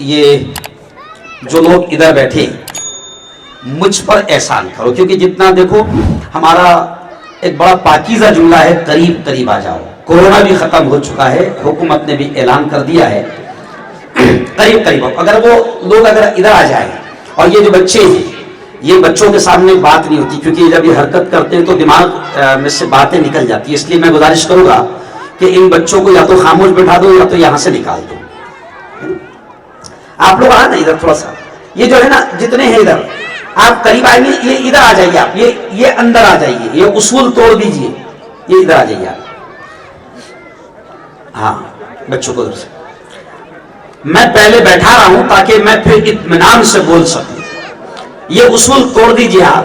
یہ جو لوگ ادھر بیٹھے مجھ پر احسان کرو، کیونکہ جتنا دیکھو ہمارا ایک بڑا پاکیزہ جملہ ہے، قریب قریب آ جاؤ۔ کورونا بھی ختم ہو چکا ہے، حکومت نے بھی اعلان کر دیا ہے قریب قریب۔ اگر وہ لوگ اگر ادھر آ جائیں، اور یہ جو بچے ہیں یہ بچوں کے سامنے بات نہیں ہوتی، کیونکہ جب یہ حرکت کرتے ہیں تو دماغ میں سے باتیں نکل جاتی ہیں، اس لیے میں گزارش کروں گا کہ ان بچوں کو یا تو خاموش بٹھا دو یا تو یہاں سے نکال دو۔ آپ لوگ آ نا ادھر تھوڑا سا، یہ جو ہے نا جتنے ہیں ادھر آپ قریب آئیں گے، یہ ادھر آ جائیے، آپ یہ اندر آ جائیے، یہ اصول توڑ دیجئے، یہ ادھر آ جائیے آپ۔ ہاں بچوں کو ادھر سے میں پہلے بیٹھا رہا ہوں تاکہ میں پھر اطمینان سے بول سکوں، یہ اصول توڑ دیجئے آپ۔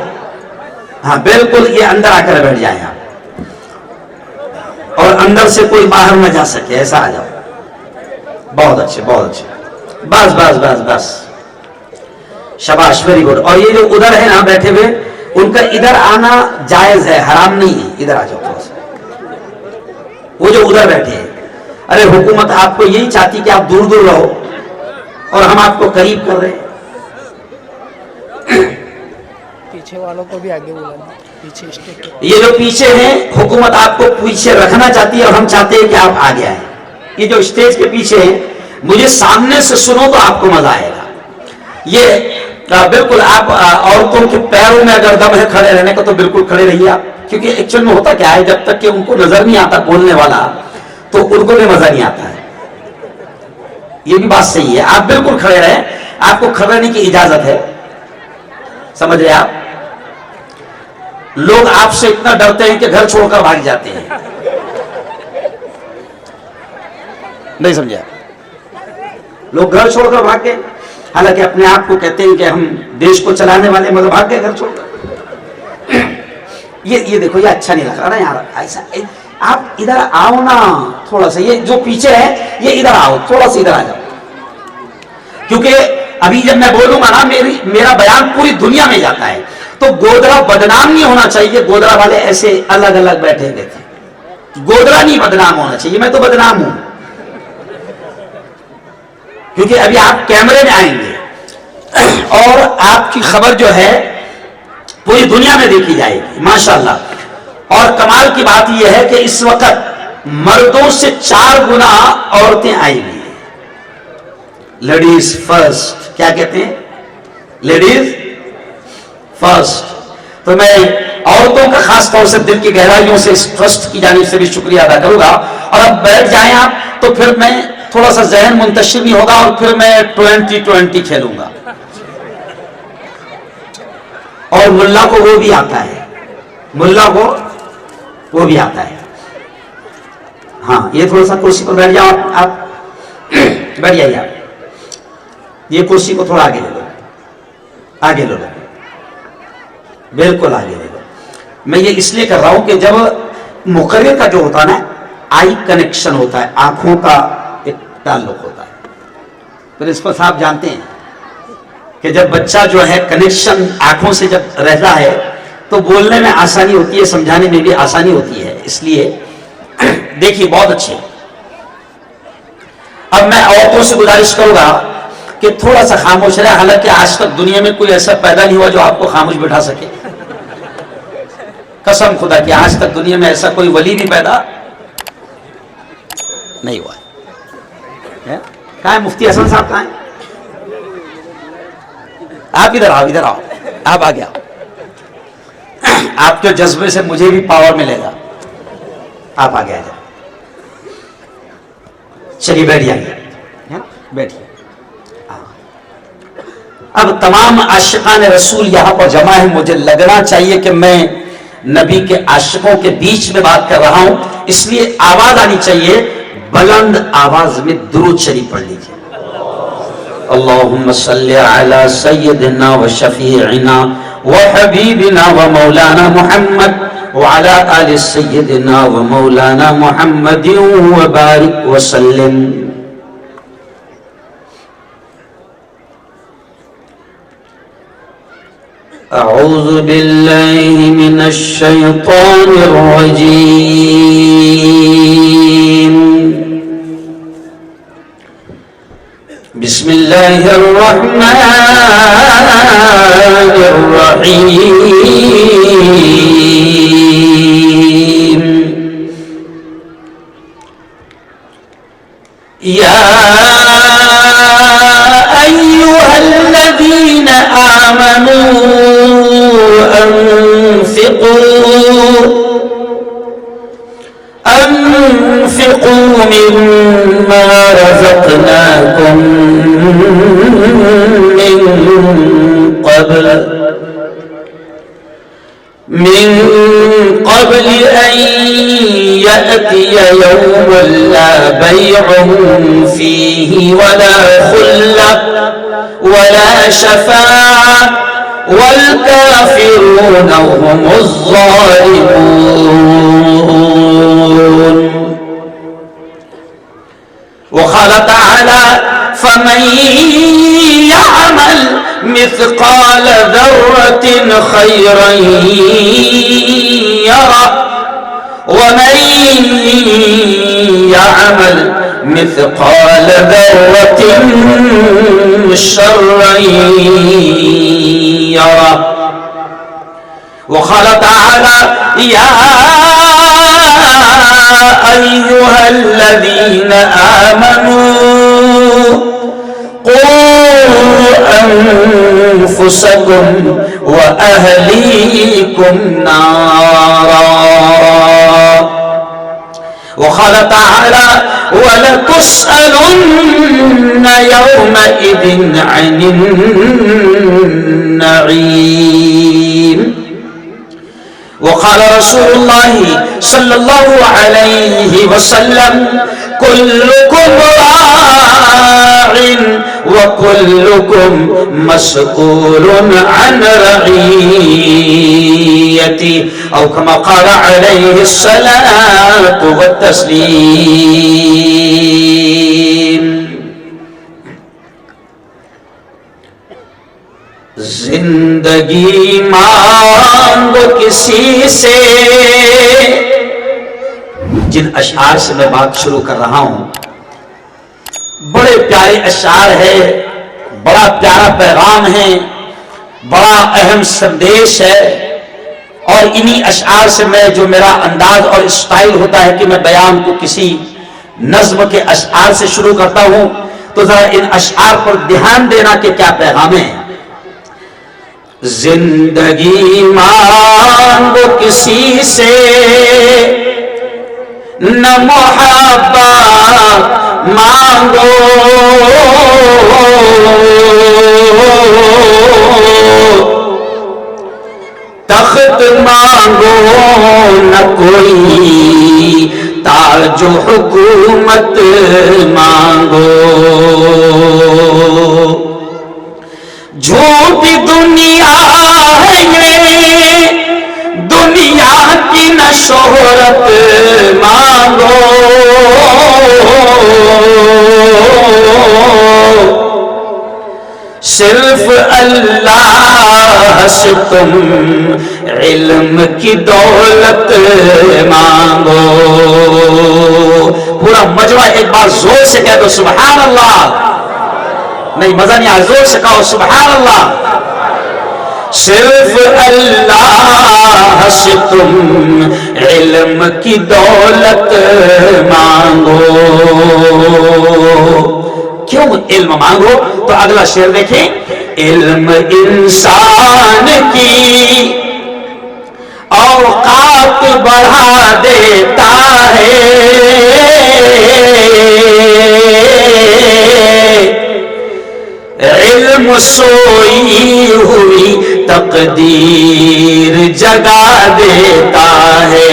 ہاں بالکل، یہ اندر آ کر بیٹھ جائیں آپ، اور اندر سے کوئی باہر نہ جا سکے، ایسا آ جاؤ۔ بہت اچھے بہت اچھے، بس بس بس بس، شاباش، ویری گڈ۔ اور یہ جو ادھر ہے نا بیٹھے ہوئے، ان کا ادھر آنا جائز ہے، حرام نہیں ہے، ادھر آ جاؤ تھوڑا سا۔ وہ جو ادھر بیٹھے ہیں، ارے حکومت آپ کو یہی چاہتی کہ آپ دور دور رہو، اور ہم آپ کو قریب کر رہے ہیں۔ پیچھے والوں کو بھی آگے بلانا، پیچھے اسٹیج پہ۔ یہ جو پیچھے ہیں حکومت آپ کو پیچھے رکھنا چاہتی ہے، اور ہم چاہتے ہیں کہ آپ آگے آئیں۔ یہ جو اسٹیج کے پیچھے ہیں، مجھے سامنے سے سنو تو آپ کو مزہ آئے گا۔ یہ بالکل آپ عورتوں کے پیروں میں اگر دم ہے کھڑے رہنے کا تو بالکل کھڑے رہیے آپ، کیونکہ ایکچوئل میں ہوتا کیا ہے، جب تک کہ ان کو نظر نہیں آتا بولنے والا تو ان کو بھی مزہ نہیں آتا ہے۔ یہ بھی بات صحیح ہے، آپ بالکل کھڑے رہیں، آپ کو کھڑے رہنے کی اجازت ہے، سمجھ رہے آپ؟ لوگ آپ سے اتنا ڈرتے ہیں کہ گھر چھوڑ کر بھاگ جاتے ہیں، نہیں سمجھے آپ؟ لوگ گھر چھوڑ کر بھاگ گئے، حالانکہ اپنے آپ کو کہتے ہیں کہ ہم دیش کو چلانے والے، مگر بھاگ گئے گھر چھوڑ کر۔ یہ دیکھو، یہ اچھا نہیں لگ رہا نا یار، ایسا آپ ادھر آؤ نا تھوڑا سا، یہ جو پیچھے ہے یہ ادھر آؤ، تھوڑا سا ادھر آ جاؤ، کیونکہ ابھی جب میں بولوں گا نا میرا بیان پوری دنیا میں جاتا ہے، تو گودرا بدنام نہیں ہونا چاہیے۔ گودرا والے ایسے الگ الگ بیٹھے ہوئے تھے، گودرا نہیں بدنام ہونا چاہیے، میں تو بدنام ہوں، کیونکہ ابھی آپ کیمرے میں آئیں گے اور آپ کی خبر جو ہے پوری دنیا میں دیکھی جائے گی ماشاءاللہ۔ اور کمال کی بات یہ ہے کہ اس وقت مردوں سے 4 گنا عورتیں آئی ہوئی ہیں، لیڈیز فرسٹ، کیا کہتے ہیں، لیڈیز فرسٹ۔ تو میں عورتوں کا خاص طور سے دل کی گہرائیوں سے اس ٹرسٹ کی جانب سے بھی شکریہ ادا کروں گا۔ اور اب بیٹھ جائیں آپ، تو پھر میں تھوڑا سا ذہن منتشر بھی ہوگا، اور پھر میں 20-20 کھیلوں گا، اور ملا کو وہ بھی آتا ہے، ملا کو وہ بھی آتا ہے۔ ہاں یہ تھوڑا سا کرسی پر بیٹھ جاؤ آپ بیٹھ جائیے آپ، یہ کرسی کو تھوڑا آگے لے لو، آگے لے لو، بالکل آگے لے لو۔ میں یہ اس لیے کر رہا ہوں کہ جب مقرر کا جو ہوتا ہے نا، آئی کنیکشن ہوتا ہے، آنکھوں کا ایک تعلق ہوتا ہے، پرنسپل صاحب جانتے ہیں کہ جب بچہ جو ہے کنیکشن آنکھوں سے جب رہتا ہے تو بولنے میں آسانی ہوتی ہے، سمجھانے میں بھی آسانی ہوتی ہے، اس لیے دیکھیے بہت اچھے۔ اب میں عورتوں سے گزارش کروں گا کہ تھوڑا سا خاموش رہے، حالانکہ آج تک دنیا میں کوئی ایسا پیدا نہیں ہوا جو آپ کو خاموش بٹھا سکے، قسم خدا کی آج تک دنیا میں ایسا کوئی ولی بھی پیدا نہیں ہوا ہے۔ کہاں ہے مفتی حسن صاحب، کہاں ہیں؟ آپ ادھر آؤ، ادھر آؤ، آپ آگے آؤ، آپ کے جذبے سے مجھے بھی پاور ملے گا، آپ آگے آ جائیں، چلیے بیٹھ جائیے، بیٹھیے۔ اب تمام عاشقان رسول یہاں پر جمع ہے، مجھے لگنا چاہیے کہ میں نبی کے عاشقوں کے بیچ میں بات کر رہا ہوں، اس لیے آواز آنی چاہیے، بلند آواز میں درود شریف پڑھ لیجیے۔ اللہم صلی علی سیدنا و شفیعنا و حبیبنا و مولانا محمد وعلی آل سیدنا و مولانا محمد و بارک وسلم۔ اعوذ باللہ من الشیطان الرجیم۔ بسم اللہ الرحمن الرحیم یا ایہا الذین آمنوا انفقوا مما رزقناکم من قبل أن يأتي يوم لا بيع فيه ولا خلة ولا شفاعة والكافرون هم الظالمون. وقال تعالى فمن يعمل مثقال ذرة خيرا يره ومن يعمل مثقال ذرة شرا يره. وقال تعالى يا أيها الذين آمنوا قوا أنفسكم وأهليكم نارا. وقال تعالى ولتسألن يومئذ عن النعيم. وقال رسول الله صلى الله عليه وسلم كلكم راع وكلكم مسؤول عن رعيته أو كما قال عليه الصلاة والتسليم. زندگی مانگو کسی سے. جن اشعار سے میں بات شروع کر رہا ہوں بڑے پیارے اشعار ہیں، بڑا پیارا پیغام ہے، بڑا اہم سندیش ہے، اور انہی اشعار سے میں جو میرا انداز اور اسٹائل ہوتا ہے کہ میں بیان کو کسی نظم کے اشعار سے شروع کرتا ہوں، تو ذرا ان اشعار پر دھیان دینا کہ کیا پیغام ہے. زندگی مانگو کسی سے نہ محبت مانگو، تخت مانگو نہ کوئی تاج و حکومت مانگو. جھوٹی دنیا ہے یہ، دنیا کی نہ شہرت مانگو، صرف اللہ سے تم علم کی دولت مانگو. پورا مجمع ایک بار زور سے کہہ دو سبحان اللہ. نہیں مزہ نہیں آیا، زور سے کہو سبحان اللہ. صرف اللہ سے تم علم کی دولت مانگو. کیوں علم مانگو؟ تو اگلا شعر دیکھیں. علم انسان کی اوقات بڑھا دیتا ہے، علم سوئی ہوئی تقدیر جگا دیتا ہے.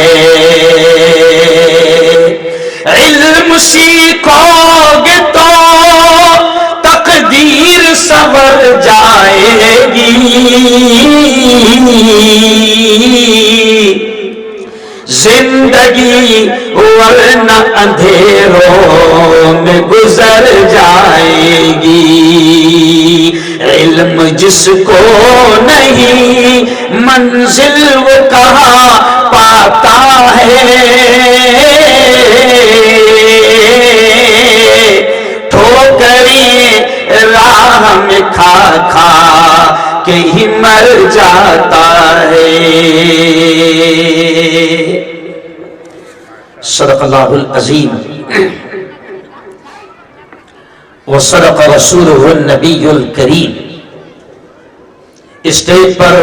علم سیکھو گے تو تقدیر سنور جائے گی، زندگی ورنہ اندھیروں میں گزر جائے گی. علم جس کو نہیں منزل وہ کہاں پاتا ہے، ٹھوکریں کھا کھا کے ہی مر جاتا ہے. صدق اللہ العظیم وصدق رسولہ النبی الکریم. اسٹیج پر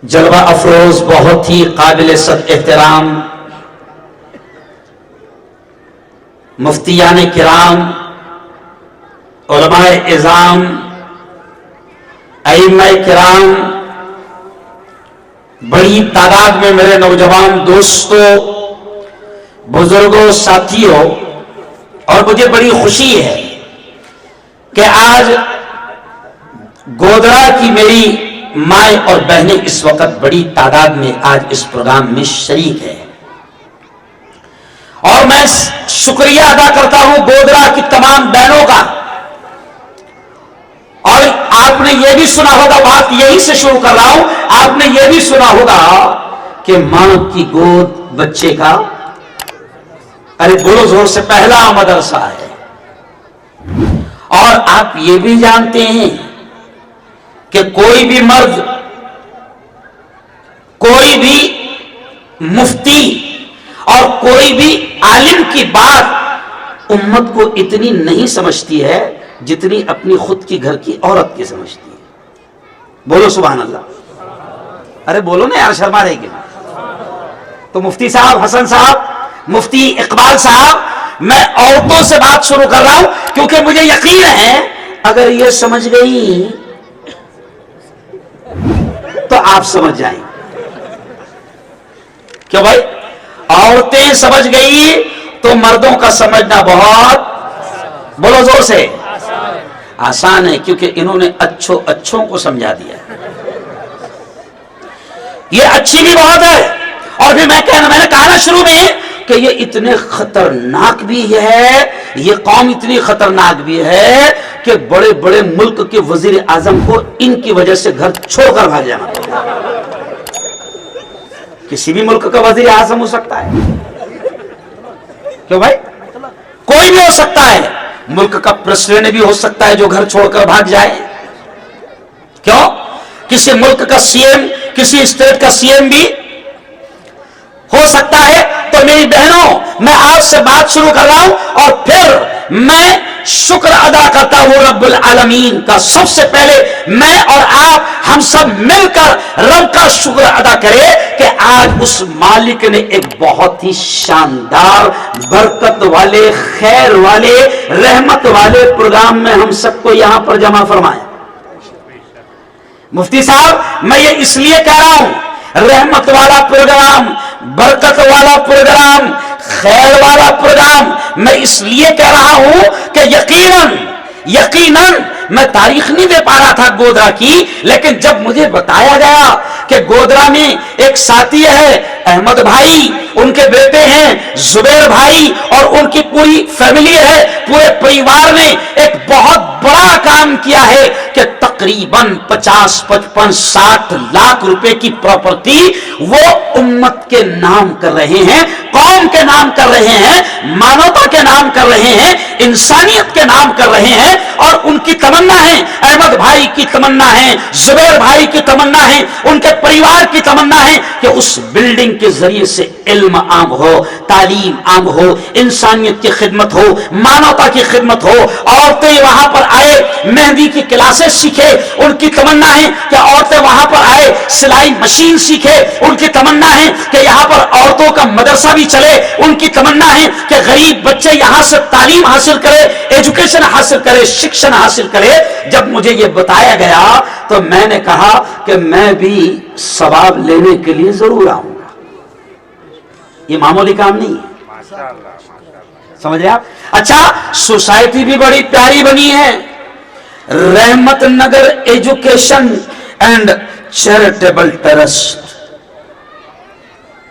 جلوہ افروز بہت ہی قابل صد احترام مفتیان کرام، علماء اعظام، ائمہ کرام، بڑی تعداد میں میرے نوجوان دوستوں، بزرگوں، ساتھیوں، اور مجھے بڑی خوشی ہے کہ آج گودرا کی میری مائیں اور بہنیں اس وقت بڑی تعداد میں آج اس پروگرام میں شریک ہے. اور میں شکریہ ادا کرتا ہوں گودرا کی تمام بہنوں کا. اور آپ نے یہ بھی سنا ہوگا، بات یہی سے شروع کر رہا ہوں، آپ نے یہ بھی سنا ہوگا کہ ماں کی گود بچے کا، ارے بولو زور سے، پہلا مدرسہ ہے. اور آپ یہ بھی جانتے ہیں کہ کوئی بھی مرد، کوئی بھی مفتی اور کوئی بھی عالم کی بات امت کو اتنی نہیں سمجھتی ہے جتنی اپنی خود کی گھر کی عورت کی سمجھتی ہے. بولو سبحان اللہ. ارے بولو نا یار، شرما رہے گی. تو مفتی صاحب حسن صاحب، مفتی اقبال صاحب، میں عورتوں سے بات شروع کر رہا ہوں کیونکہ مجھے یقین ہے اگر یہ سمجھ گئی تو آپ سمجھ جائیں. کیوں بھائی؟ عورتیں سمجھ گئی تو مردوں کا سمجھنا بہت، بولو زور سے، آسان ہے، کیونکہ انہوں نے اچھوں کو سمجھا دیا. یہ اچھی بھی بہت ہے. اور پھر میں نے کہا نا شروع میں کہ یہ اتنے خطرناک بھی ہے، یہ قوم اتنی خطرناک بھی ہے کہ بڑے بڑے ملک کے وزیر اعظم کو ان کی وجہ سے گھر چھوڑ کر بھاگ جانا. کسی بھی ملک کا وزیر اعظم ہو سکتا ہے. کیوں بھائی؟ کوئی بھی ہو سکتا ہے. ملک کا پریزیڈنٹ بھی ہو سکتا ہے جو گھر چھوڑ کر بھاگ جائے. کیوں؟ کسی ملک کا سی ایم، کسی اسٹیٹ کا سی ایم بھی ہو سکتا ہے. تو میری بہنوں، میں آپ سے بات شروع کر رہا ہوں اور پھر میں شکر ادا کرتا ہوں رب العالمین کا. سب سے پہلے میں اور آپ ہم سب مل کر رب کا شکر ادا کریں کہ آج اس مالک نے ایک بہت ہی شاندار، برکت والے، خیر والے، رحمت والے پروگرام میں ہم سب کو یہاں پر جمع فرمایا. مفتی صاحب، میں یہ اس لیے کہہ رہا ہوں رحمت والا پروگرام، برکت والا پروگرام، خیر والا پروگرام، میں اس لیے کہہ رہا ہوں کہ یقیناً میں تاریخ نہیں دے پا رہا تھا گودرا کی، لیکن جب مجھے بتایا گیا کہ گودرا میں ایک ساتھی ہے احمد بھائی، ان کے بیٹے ہیں زبیر بھائی، اور ان کی پوری فیملی ہے، پورے پریوار نے ایک بہت بڑا کام کیا ہے کہ تقریباً 50، 55، 60 لاکھ روپے کی پراپرٹی وہ امت کے نام کر رہے ہیں، قوم کے نام کر رہے ہیں، مانوتا کے نام کر رہے ہیں، انسانیت کے نام کر رہے ہیں. اور ان کی تمنا ہے، احمد بھائی کی تمنا ہے، زبیر بھائی کی تمنا ہے، ان کے پریوار کی تمنا ہے کہ اس بلڈنگ کے ذریعے سے علم عام ہو، تعلیم عام ہو، انسانیت کی خدمت ہو، مانوتا کی خدمت ہو. عورتیں وہاں پر آئے، مہندی کی کلاسز سیکھے، ان کی تمنا ہے کہ عورتیں وہاں پر آئے، سلائی مشین سیکھے، ان کی تمنا ہے کہ یہاں پر عورتوں کا مدرسہ بھی چلے، ان کی تمنا ہے کہ غریب بچے یہاں سے تعلیم حاصل کرے، ایجوکیشن حاصل کرے، شکشن حاصل کرے. جب مجھے یہ بتایا گیا تو میں نے کہا کہ میں بھی ثواب لینے کے لیے ضرور آؤں گا. یہ معمولی کام نہیں ہے. سمجھ رہے آپ؟ اچھا، سوسائٹی بھی بڑی پیاری بنی ہے، رحمت Nagar education and charitable trust.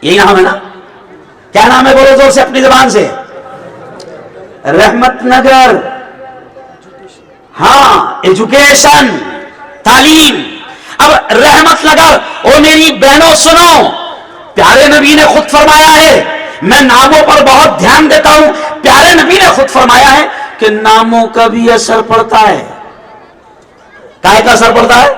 یہی نام ہے نا؟ کیا نام ہے؟ بولو زور سے اپنی زبان سے. رحمت نگر، ہاں، ایجوکیشن، تعلیم. اب رحمت نگر، او میری بہنوں سنو، پیارے نبی نے خود فرمایا ہے، میں ناموں پر بہت دھیان دیتا ہوں، پیارے نبی نے خود فرمایا ہے کہ ناموں کا بھی اثر پڑتا ہے. کائے کا اثر پڑتا ہے؟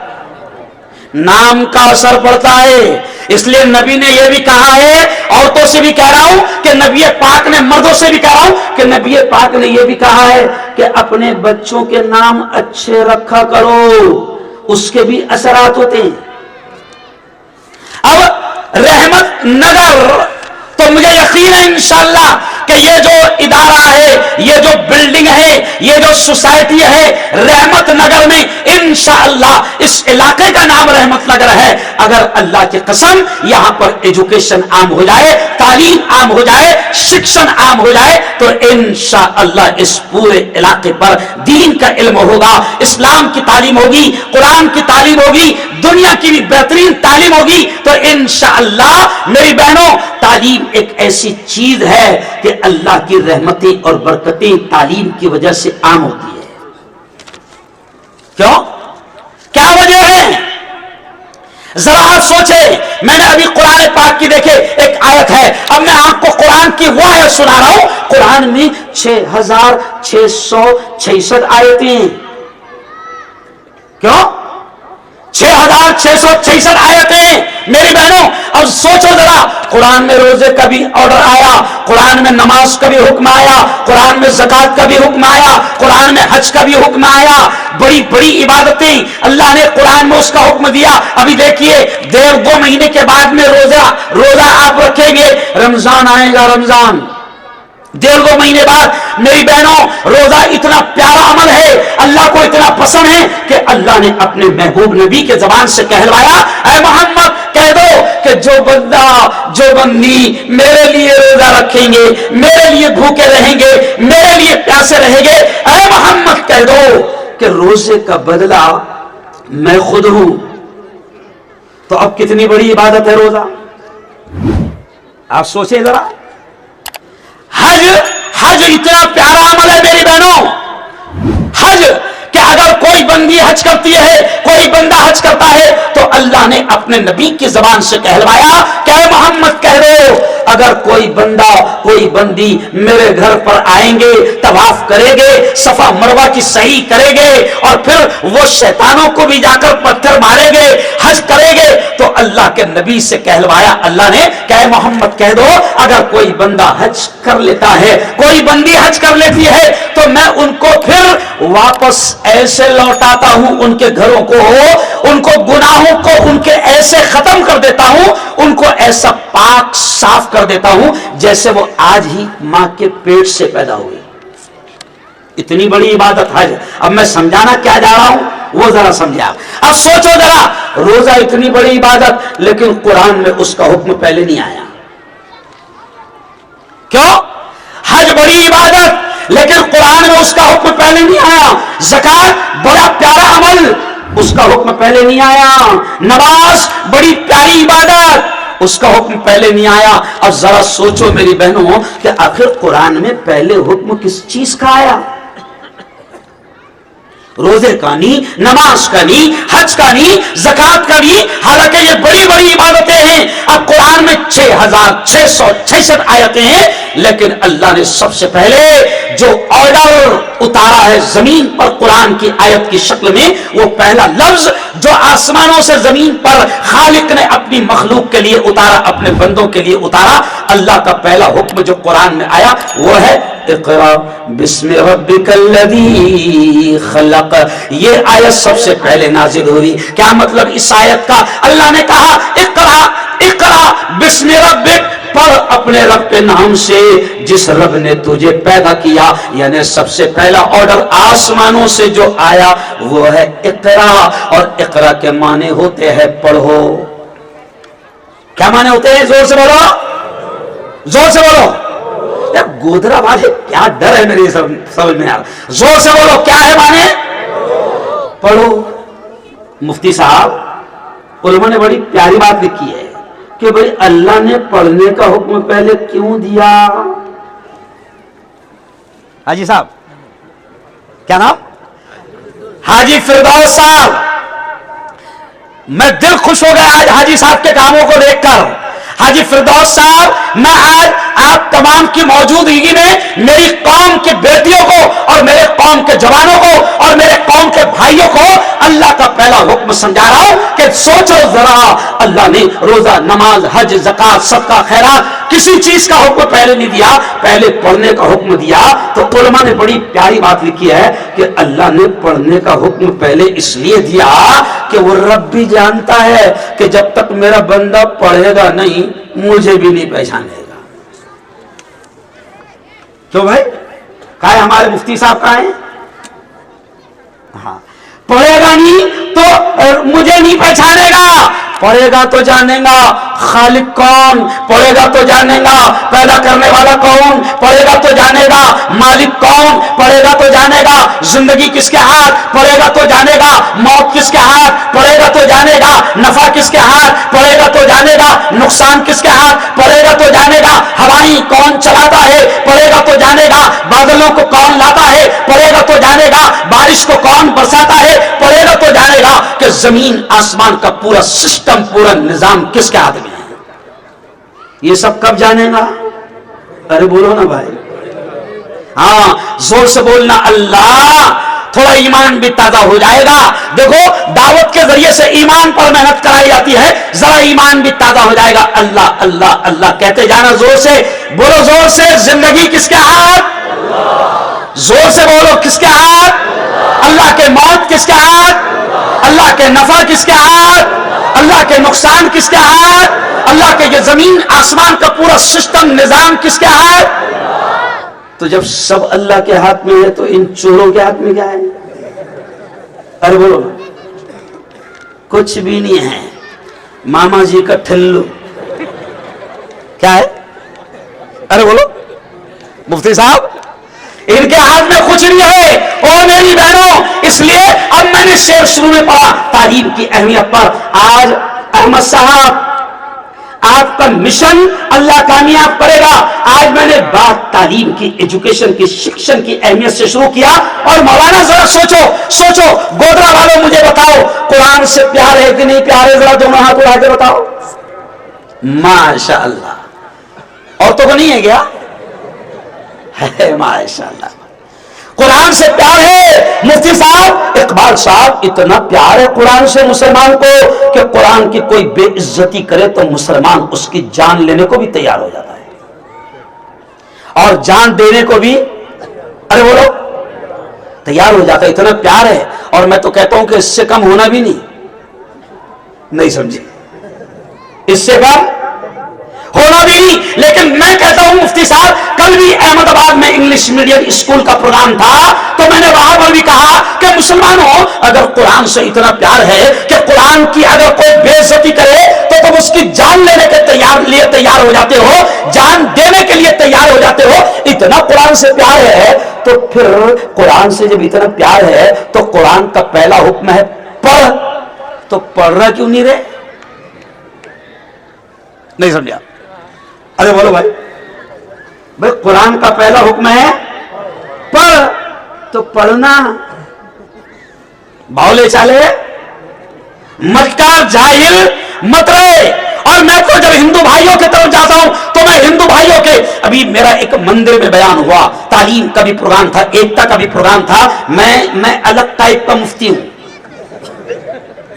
نام کا اثر پڑتا ہے. اس لیے نبی نے یہ بھی کہا ہے, عورتوں سے بھی کہہ رہا ہوں کہ نبی پاک نے, مردوں سے بھی کہہ رہا ہوں کہ نبی پاک نے یہ بھی کہا ہے کہ اپنے بچوں کے نام اچھے رکھا کرو, اس کے بھی اثرات ہوتے ہیں. اب رحمت نگر تو مجھے یقین ہے انشاءاللہ کہ یہ جو ادارہ ہے, یہ جو بلڈنگ ہے, یہ جو سوسائٹی ہے رحمت نگر میں, انشاءاللہ اس علاقے کا نام رحمت نگر ہے. اگر اللہ کی قسم یہاں پر ایجوکیشن عام ہو جائے, تعلیم عام ہو جائے, شکشن عام ہو جائے, تو انشاءاللہ اس پورے علاقے پر دین کا علم ہوگا, اسلام کی تعلیم ہوگی, قرآن کی تعلیم ہوگی, دنیا کی بھی بہترین تعلیم ہوگی. تو انشاءاللہ میری بہنوں, تعلیم ایک ایسی چیز ہے کہ اللہ کی رحمتیں اور برکتیں تعلیم کی وجہ سے عام ہوتی ہے. کیوں؟ کیا وجہ ہے؟ ذرا آپ سوچیں. میں نے ابھی قرآن پاک کی دیکھے ایک آیت ہے, اب میں آپ کو قرآن کی وہ آیت سنا رہا ہوں. قرآن میں 6666 آیتیں. کیوں؟ 6666 آیتیں. میری بہنوں اب سوچو ذرا, قرآن میں روزے کا بھی آرڈر آیا, قرآن میں نماز کا بھی حکم آیا, قرآن میں زکات کا بھی حکم آیا, قرآن میں حج کا بھی حکم آیا, بڑی بڑی عبادتیں اللہ نے قرآن میں اس کا حکم دیا. ابھی دیکھیے 1.5-2 مہینے کے بعد میں روزہ آپ رکھیں گے, رمضان آئے گا. رمضان 1.5-2 مہینے بعد میری بہنوں, روزہ اتنا پیارا عمل ہے, اللہ کو اتنا پسند ہے کہ اللہ نے اپنے محبوب نبی کے زبان سے کہلوایا, اے محمد کہہ دو کہ جو بندہ جو بندی میرے لیے روزہ رکھیں گے, میرے لیے بھوکے رہیں گے, میرے لیے پیاسے رہیں گے, اے محمد کہہ دو کہ روزے کا بدلہ میں خود ہوں. تو اب کتنی بڑی عبادت ہے روزہ, آپ سوچیں ذرا. حج اتنا پیارا عمل ہے میری بہنوں. حج کہ اگر کوئی بندی حج کرتی ہے, کوئی بندہ حج کرتا ہے, تو اللہ نے اپنے نبی کی زبان سے کہلوایا کہ اے محمد کہہ دو اگر کوئی بندہ کوئی بندی میرے گھر پر آئیں گے, طواف کرے گے, صفا مروہ کی صحیح کرے گے, اور پھر وہ شیطانوں کو بھی جا کر پتھر مارے گے, حج کرے گے, تو اللہ کے نبی سے کہلوایا اللہ نے کہ اے محمد کہہ دو اگر کوئی بندہ حج کر لیتا ہے, کوئی بندی حج کر لیتی ہے, تو میں ان کو پھر واپس ایسے لوٹاتا ہوں ان کے گھروں کو, ان کو گناہوں کو ان کے ایسے ختم کر دیتا ہوں, ان کو ایسا پاک صاف کر دیتا ہوں جیسے وہ آج ہی ماں کے پیٹ سے پیدا ہوئی. اتنی بڑی عبادت حج. اب میں سمجھانا کیا جا رہا ہوں وہ ذرا سمجھا. اب سوچو ذرا, روزہ اتنی بڑی عبادت, لیکن قرآن میں اس کا حکم پہلے نہیں آیا. کیوں؟ حج بڑی عبادت لیکن قرآن میں اس کا حکم پہلے نہیں آیا. زکات بڑا پیارا عمل, اس کا حکم پہلے نہیں آیا. نماز بڑی پیاری عبادت, اس کا حکم پہلے نہیں آیا. اب ذرا سوچو میری بہنوں کہ آخر قرآن میں پہلے حکم کس چیز کا آیا؟ روزے کا نہیں, نماز کا نہیں, حج کا نہیں, زکات کا نہیں, حالانکہ یہ بڑی بڑی عبادتیں ہیں. اب قرآن میں 6666 آیتیں ہیں, لیکن اللہ نے سب سے پہلے جو آرڈر اتارا ہے زمین پر قرآن کی آیت کی شکل میں, وہ پہلا لفظ جو آسمانوں سے زمین پر خالق نے اپنی مخلوق کے لیے اتارا, اپنے بندوں کے لیے اتارا, اللہ کا پہلا حکم جو قرآن میں آیا وہ ہے اقرا بسم ربک الذی خلق. یہ آیت سب سے پہلے نازل ہوئی. کیا مطلب اس آیت کا؟ اللہ نے کہا اقرا اقرا بسم ربک, پڑھ اپنے رب کے نام سے جس رب نے تجھے پیدا کیا. یعنی سب سے پہلا آرڈر آسمانوں سے جو آیا وہ ہے اقرا, اور اقرا کے معنی ہوتے ہیں پڑھو. کیا معنی ہوتے ہیں؟ زور سے بولو, زور سے بولو. گودرا والے کیا ڈر ہے میری سمجھ میں یار, زور سے بولو کیا ہے معنی؟ پڑھو. مفتی صاحب علماء نے بڑی پیاری بات لکھی ہے کہ بھئی اللہ نے پڑھنے کا حکم پہلے کیوں دیا؟ حاجی صاحب کیا نام؟ حاجی فردوس صاحب. میں دل خوش ہو گیا آج حاجی صاحب کے کاموں کو دیکھ کر. हाजी फिरदौस साहब, मैं आज आप तमाम की मौजूदगी में मेरी कौम की बेटियों को और मेरे कौम के जवानों को और मेरे कौम के भाइयों को अल्लाह का पहला हुक्म समझा रहा हूं कि सोचो जरा, अल्लाह ने रोजा, नमाज, हज, ज़कात, सदका, खैरात किसी चीज का हुक्म पहले नहीं दिया, पहले पढ़ने का हुक्म दिया। तो उलमा ने बड़ी प्यारी बात लिखी है कि अल्लाह ने पढ़ने का हुक्म पहले इसलिए दिया कि वो रब भी जानता है कि जब तक मेरा बंदा पढ़ेगा नहीं मुझे भी नहीं पहचानेगा। क्यों भाई? कहा है हमारे मुफ्ती साहब कहा है? हाँ, पढ़ेगा नहीं तो मुझे नहीं पहचानेगा, पढ़ेगा तो जानेगा खालिक कौन, पढ़ेगा तो जानेगा पैदा करने वाला कौन, पढ़ेगा तो जानेगा मालिक कौन, पढ़ेगा तो जानेगा जिंदगी किसके हाथ, पढ़ेगा तो जानेगा मौत किसके हाथ, पढ़ेगा तो जानेगा नफा किसके हाथ, पढ़ेगा तो जानेगा नुकसान किसके हाथ, पढ़ेगा तो जानेगा हवाएं कौन चलाता है, पढ़ेगा तो जानेगा बादलों को कौन लाता है, पढ़ेगा तो जानेगा बारिश को कौन बरसाता है, पढ़ेगा तो जानेगा कि जमीन आसमान का पूरा सिस्टम, पूरा निजाम किसके हाथ में है। ये सब कब जानेगा? अरे बोलो ना भाई, हाँ जोर से बोलना अल्लाह, थोड़ा ईमान भी ताजा हो जाएगा। देखो दावत के जरिए से ईमान पर मेहनत कराई जाती है, जरा ईमान भी ताजा हो जाएगा। अल्लाह अल्लाह अल्लाह कहते जाना, जोर से बोलो, जोर से। जिंदगी किसके हाथ? जोर से बोलो, किसके हाथ? अल्लाह के मौत किसके हाथ? अल्लाह के नफा किसके हाथ? अल्लाह के नुकसान किसके हाथ? अल्लाह के ये जमीन आसमान का पूरा सिस्टम, निजाम किसके हाथ? तो जब सब अल्लाह के हाथ में है तो इन चोरों के हाथ में क्या है? अरे बोलो, कुछ भी नहीं है, मामा जी का ठल्लू। क्या है? अरे बोलो मुफ्ती साहब, इनके हाथ में कुछ नहीं है। ओ मेरी बहनों, इसलिए अब मैंने शेर शुरू में पढ़ा तालीम की अहमियत पर। आज अहमद साहब, आपका मिशन अल्लाह कामयाब करेगा। आज मैंने बात तालीम की, एजुकेशन की, शिक्षण की अहमियत से शुरू किया। और मौलाना जरा सोचो, सोचो, गोदरा वालों मुझे बताओ, कुरान से प्यार है कि नहीं प्यार है? जरा दोनों हाथ उठा के बताओ। माशाअल्लाह, औरतों को नहीं है क्या? है माशाअल्लाह, कुरान से प्यार है। मुफ्ती साहब, इकबाल साहब, इतना प्यार है कुरान से मुसलमान को कि कुरान की कोई बेइज्जती करे तो मुसलमान उसकी जान लेने को भी तैयार हो जाता है और जान देने को भी, अरे बोलो, तैयार हो जाता है। इतना प्यार है। और मैं तो कहता हूं कि इससे कम होना भी नहीं समझे, इससे कम होना भी नहीं। लेकिन मैं कहता हूं मुफ्ती साहब, कल भी अहमदाबाद में इंग्लिश मीडियम स्कूल का प्रोग्राम था, तो मैंने वहां पर भी कहा कि मुसलमानों, अगर कुरान से इतना प्यार है कि कुरान की अगर कोई बेइज्जती करे तो तुम उसकी जान लेने के लिए तैयार हो जाते हो, जान देने के लिए तैयार हो जाते हो। इतना कुरान से प्यार है, तो फिर कुरान से जब इतना प्यार है तो कुरान का पहला हुक्म है पढ़, तो पढ़ रहा क्यों नहीं रहे? नहीं समझा? अरे बोलो भाई, भाई कुरान का पहला हुक्म है पढ़, तो पढ़ना। बावले चाले मक्कार जाहिल मत रहे। और मैं तो जब हिंदू भाइयों की तरफ जाता हूं तो मैं हिंदू भाइयों के, अभी मेरा एक मंदिर में बयान हुआ, तालीम का भी प्रोग्राम था, एकता का भी प्रोग्राम था। मैं अलग टाइप का मुफ्ती हूं,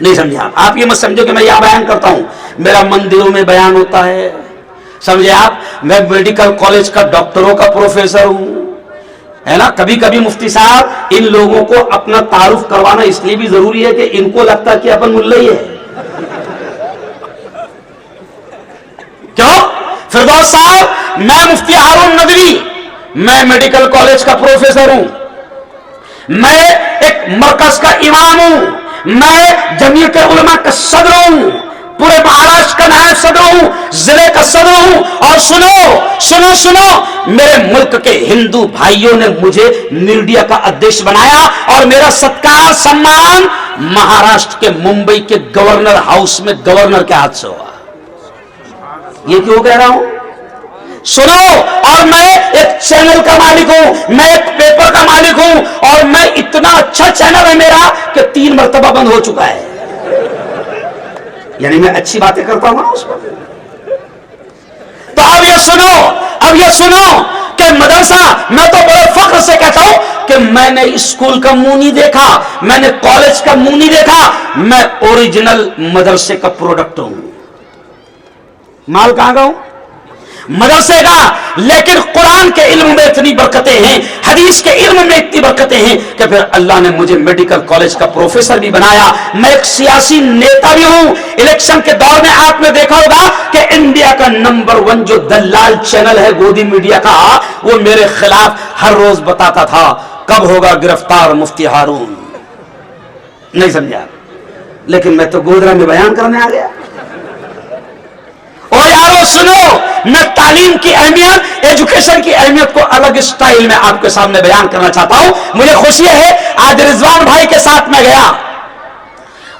नहीं समझे आप ये मत समझो कि मैं यहां बयान करता हूं, मेरा मंदिरों में बयान होता है, समझे आप। मैं मेडिकल कॉलेज का डॉक्टरों का प्रोफेसर हूं, है ना। कभी कभी मुफ्ती साहब, इन लोगों को अपना तारुफ करवाना इसलिए भी जरूरी है कि इनको लगता है कि अपन मुल्ला ही है। क्यों? फिरदौस साहब, मैं मुफ्ती हारून नदवी, मैं मेडिकल कॉलेज का प्रोफेसर हूं, मैं एक मरकज का इमाम हूं, मैं जमीयत उलमा का सदर हूं, पूरे महाराष्ट्र का नायब सदर हूं, जिले का सदर हूं। और सुनो सुनो सुनो, मेरे मुल्क के हिंदू भाइयों ने मुझे मीडिया का अध्यक्ष बनाया और मेरा सत्कार सम्मान महाराष्ट्र के मुंबई के गवर्नर हाउस में गवर्नर के हाथ से हुआ। ये क्यों कह रहा हूं? सुनो, और मैं एक चैनल का मालिक हूं, मैं एक पेपर का मालिक हूं, और मैं इतना अच्छा चैनल है मेरा कि 3 मरतबा बंद हो चुका है। यानी मैं अच्छी बातें करता हूं ना उसको। तो अब ये सुनो कि मदरसा, मैं तो बड़े फख्र से कहता हूं कि मैंने स्कूल का मुंह नहीं देखा, मैंने कॉलेज का मुंह नहीं देखा, मैं ओरिजिनल मदरसे का प्रोडक्ट हूं। माल कहां का हूं? मदरसे का। लेकिन कुरान के इल्म में इतनी बरकतें हैं, हदीस के इल्म में इतनी बरकतें हैं कि फिर अल्लाह ने मुझे मेडिकल कॉलेज का प्रोफेसर भी बनाया। मैं एक सियासी नेता भी हूं। इलेक्शन के दौर में आपने देखा होगा कि इंडिया का नंबर 1 जो दलाल चैनल है गोदी मीडिया का, वो मेरे खिलाफ हर रोज बताता था कब होगा गिरफ्तार मुफ्ती हारून। नहीं समझा? लेकिन मैं तो गोदरा में बयान करने आ गया। और यारो सुनो, मैं तालीम की अहमियत, एजुकेशन की अहमियत को अलग स्टाइल में आपके सामने बयान करना चाहता हूं। मुझे खुशी है, आज रिजवान भाई के साथ मैं गया,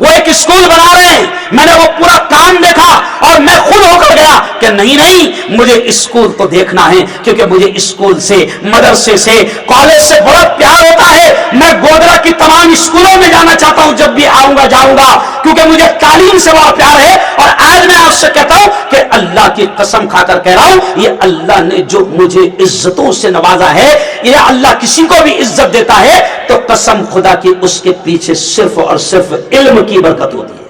वो एक स्कूल बना रहे हैं, मैंने वो पूरा काम देखा और मैं खुद होकर गया कि नहीं, मुझे स्कूल को देखना है, क्योंकि मुझे स्कूल से, मदरसे से, कॉलेज से बड़ा प्यार होता है। मैं गोदरा की तमाम स्कूलों में जाना चाहता हूं, जब भी आऊंगा जाऊंगा, क्योंकि मुझे तालीम से बड़ा प्यार है। और आज मैं आपसे कहता हूं कि अल्लाह की कसम खाकर कह रहा हूं, ये अल्लाह ने जो मुझे इज्जतों से नवाजा है, ये अल्लाह किसी को भी इज्जत देता है तो कसम खुदा की उसके पीछे सिर्फ और सिर्फ इल्म की बरकत होती है।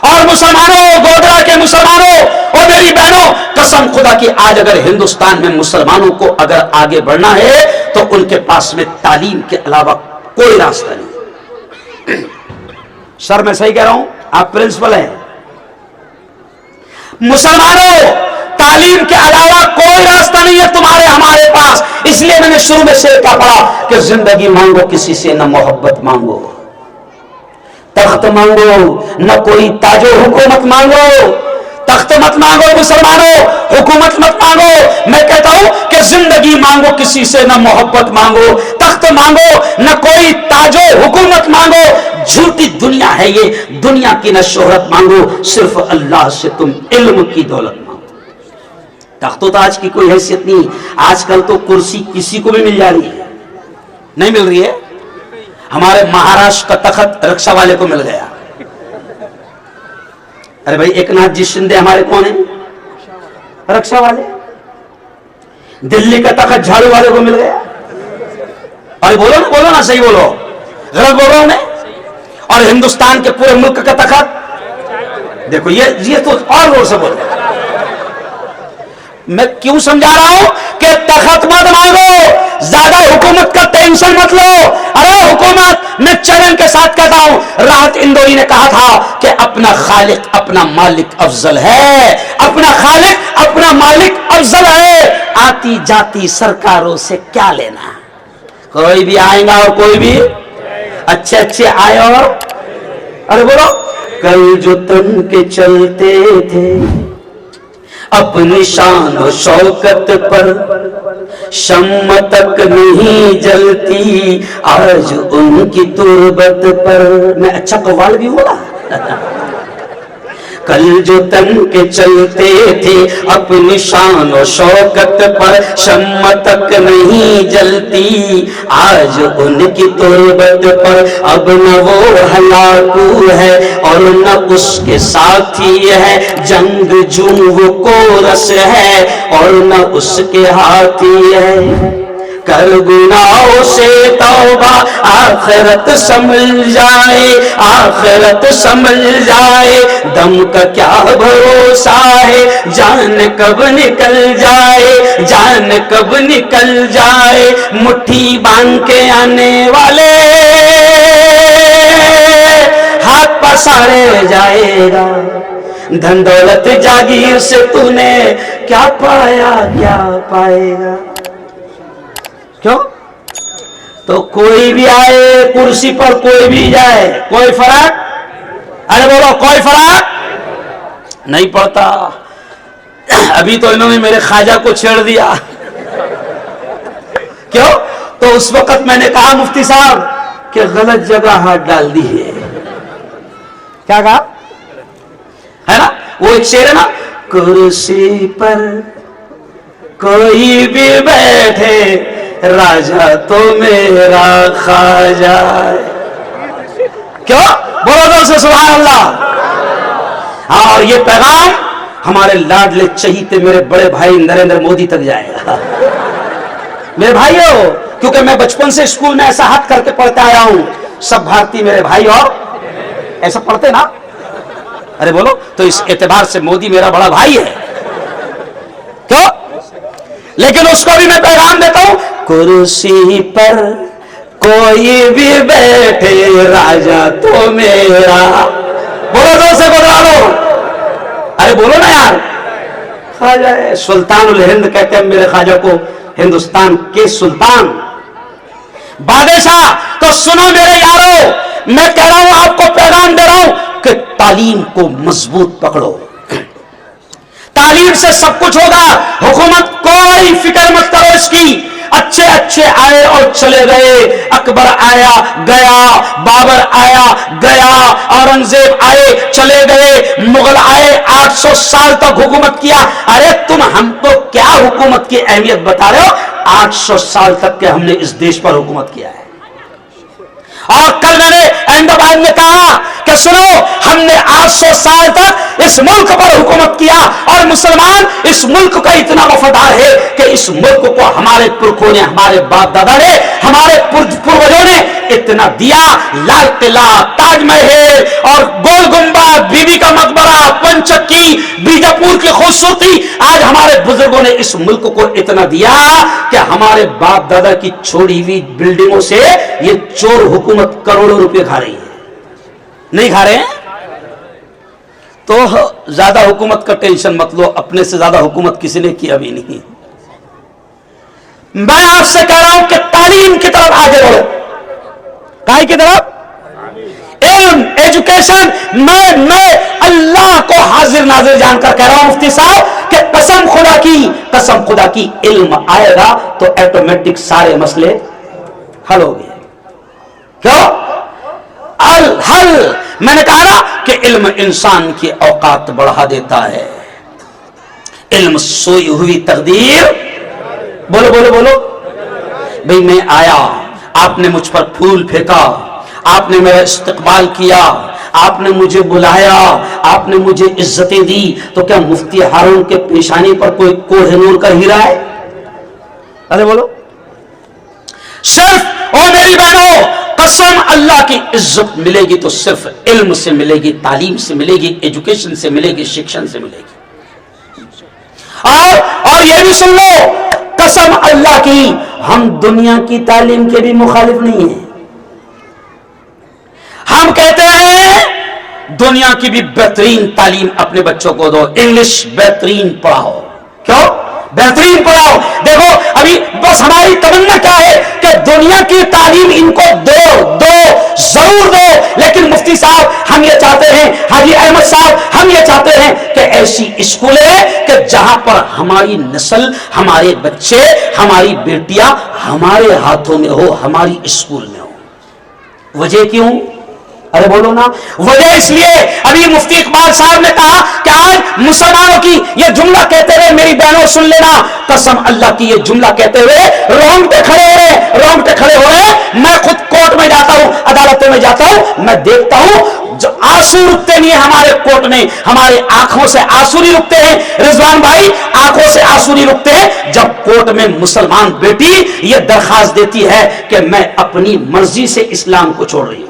और मुसलमानों, गोदरा के मुसलमानों और मेरी बहनों, कसम खुदा की आज अगर हिंदुस्तान में मुसलमानों को अगर आगे बढ़ना है तो उनके पास में तालीम के अलावा कोई रास्ता नहीं। सर मैं सही कह रहा हूं? आप प्रिंसिपल हैं। मुसलमानों, तालीम के अलावा कोई रास्ता नहीं है तुम्हारे हमारे पास। इसलिए मैंने शुरू में शेर का पढ़ा कि जिंदगी मांगो किसी से न मोहब्बत मांगो, तख्त मांगो न कोई ताजो हुकूमत मांगो। तख्त मत मांगो मुसलमानों, हुकूमत मत मांगो। मैं कहता हूं कि जिंदगी मांगो किसी से न मोहब्बत मांगो, तख्त मांगो न कोई ताजो हुकूमत मांगो। झूठी दुनिया है ये, दुनिया की न शोहरत मांगो, सिर्फ अल्लाह से तुम इल्म की दौलत मांगो। तख्तों तो आज की कोई हैसियत नहीं, आजकल तो कुर्सी किसी को भी मिल जा रही है, नहीं मिल रही है। हमारे महाराष्ट्र का तख्त रक्षा वाले को मिल गया। अरे भाई, एक नाथ जी शिंदे हमारे कौन है? रक्षा वाले। दिल्ली का तख्त झाड़ू वाले को मिल गया। अरे बोलो ना, सही बोलो, गलत बोल रहा हूं मैं? और हिंदुस्तान के पूरे मुल्क का तख्त देखो, ये तो और जोर से बोल रहे। मैं क्यों समझा रहा हूं कि तख्त मत मांगो, ज्यादा हुकूमत का टेंशन मत लो। अरे हुकूमत, मैं चैलेंज के साथ कहता हूं, राहत इंदौरी ने कहा था कि अपना खालिक अपना मालिक अफजल है, अपना खालिक अपना मालिक अफजल है। आती जाती सरकारों से क्या लेना, कोई भी आएगा और कोई भी अच्छे अच्छे आए। और अरे बोलो, कल जो तन के चलते थे अपनी शान और शौकत पर, शम्म तक नहीं जलती आज उनकी तुरबत पर। मैं अच्छा कव्वाल भी बोला। कल जो तन के चलते थे अपनी शान और शौकत पर, शम्म तक नहीं जलती आज उनकी तुरबत पर। अब न वो हलाकू है और न उसके साथी है, जंग जू वो कोरस है और न उसके हाथी है। कर गुनाहों से तौबा आखिरत संभल जाए, आखिरत संभल जाए। दम का क्या भरोसा है, जान कब निकल जाए, जान कब निकल जाए। मुट्ठी बांध के आने वाले हाथ पसारे जाएगा। धन दौलत जागीर से तूने क्या पाया, क्या पाएगा। क्यों? तो कोई भी आए कुर्सी पर, कोई भी जाए, कोई फर्क, अरे बोलो, कोई फर्क नहीं पड़ता। अभी तो इन्होंने मेरे ख्वाजा को छेड़ दिया। क्यों? तो उस वक्त मैंने कहा मुफ्ती साहब कि गलत जगह हाथ डाल दी है। क्या कहा है ना, वो एक शेर है ना, कुर्सी पर कोई भी बैठे राजा तो मेरा ख्वाजा। क्यों? बोलो तो से सुभान अल्लाह। और ये पैगाम ہمارے لاڈلے چہیتے میرے بڑے بھائی نریندر مودی تک جائے گا میرے بھائیوں, کیونکہ میں بچپن سے اسکول میں ایسا ہاتھ کر کے پڑھتا آیا ہوں, سب بھارتی میرے بھائی اور ایسا پڑھتے نا, ارے بولو, تو اس اعتبار سے مودی میرا بڑا بھائی ہے کیوں. لیکن اس کو بھی میں پیغام دیتا ہوں, کرسی پر کوئی بھی بیٹھے راجا تو میرا, بولو دو سے بولو, ارے بولو نا یار. خواجہ سلطان الہند کہتے ہیں میرے خواجہ کو, ہندوستان کے سلطان بادشاہ. تو سنو میرے یارو, میں کہہ رہا ہوں, آپ کو پیغام دے رہا ہوں کہ تعلیم کو مضبوط پکڑو, تعلیم سے سب کچھ ہوگا. حکومت کوئی فکر مت کرو اس کی, اچھے اچھے آئے اور چلے گئے, اکبر آیا گیا, بابر آیا گیا, اورنگزیب آئے چلے گئے, مغل آئے 800 سال تک حکومت کیا. ارے تم ہم کو کیا حکومت کی اہمیت بتا رہے ہو, 800 سال تک کے ہم نے اس دیش پر حکومت کیا ہے. اور کل میں نے احمد آباد میں کہا کہ سنو, ہم نے 800 سال تک اس ملک پر حکومت کیا, اور مسلمان اس ملک کا اتنا وفادار ہے کہ اس ملک کو ہمارے پرکھوں نے, ہمارے باپ دادا نے, ہمارے پروجوں نے اتنا دیا. لال قلعہ, تاج محل اور گول گنبد, بی بی کا مقبرہ, پنچکی, بیجاپور کی خوبصورتی, آج ہمارے بزرگوں نے اس ملک کو اتنا دیا کہ ہمارے باپ دادا کی چھوڑی ہوئی بلڈنگوں سے یہ چور حکومت کروڑوں روپے کھا رہی ہے. نہیں کھا رہے ہیں تو زیادہ حکومت کا ٹینشن مت لو, اپنے سے زیادہ حکومت کسی نے کیا بھی نہیں. میں آپ سے کہہ رہا ہوں کہ تعلیم کی طرف آگے بڑھو. کائی کی طرف؟ علم, ایجوکیشن. میں اللہ کو حاضر ناظر جان کر کہہ رہا ہوں مفتی صاحب کہ قسم خدا کی علم آئے گا تو ایٹومیٹک سارے مسئلے حل ہو گئے. کیوں الحل؟ میں نے کہا نا کہ علم انسان کی اوقات بڑھا دیتا ہے. علم سوئی ہوئی تقدیر, بولو بولو بولو بھئی, میں آیا, آپ نے مجھ پر پھول پھینکا, آپ نے میرا استقبال کیا, آپ نے مجھے بلایا, آپ نے مجھے عزتیں دی, تو کیا مفتی ہارون کے پیشانی پر کوئی کوہ نور کا ہیرا ہے؟ ارے بولو. صرف او میری بہنوں, قسم اللہ کی عزت ملے گی تو صرف علم سے ملے گی, تعلیم سے ملے گی, ایجوکیشن سے ملے گی, شکشن سے ملے گی. اور یہ بھی سن لو, قسم اللہ کی, ہم دنیا کی تعلیم کے بھی مخالف نہیں ہیں. ہم کہتے ہیں دنیا کی بھی بہترین تعلیم اپنے بچوں کو دو, انگلش بہترین پڑھاؤ. کیوں بہترین پڑھاؤ؟ دیکھو ابھی بس ہماری تمنا کیا ہے کہ دنیا کی تعلیم ان کو دو ضرور دو, لیکن مفتی صاحب ہم یہ چاہتے ہیں, حاجی احمد صاحب ہم یہ چاہتے ہیں کہ ایسی اسکولیں کہ جہاں پر ہماری نسل, ہمارے بچے, ہماری بیٹیاں ہمارے ہاتھوں میں ہو, ہماری اسکول میں ہو. وجہ کیوں؟ ارے بولو نا. وجہ اس لیے, ابھی مفتی اقبال صاحب نے کہا کہ آج مسلمانوں کی یہ جملہ کہتے ہوئے, میری بہنوں سن لینا, قسم اللہ کی یہ جملہ کہتے ہوئے رونگٹے کھڑے ہو رہے. میں خود کورٹ میں جاتا ہوں, عدالتوں میں جاتا ہوں, میں دیکھتا ہوں جو آنسو رکتے نہیں ہیں ہمارے کورٹ میں, ہماری آنکھوں سے آنسو نہیں رکتے ہیں. رضوان بھائی, آنکھوں سے آنسو نہیں رکتے ہیں جب کورٹ میں مسلمان بیٹی یہ درخواست دیتی ہے کہ میں اپنی مرضی سے اسلام کو چھوڑ رہی ہوں.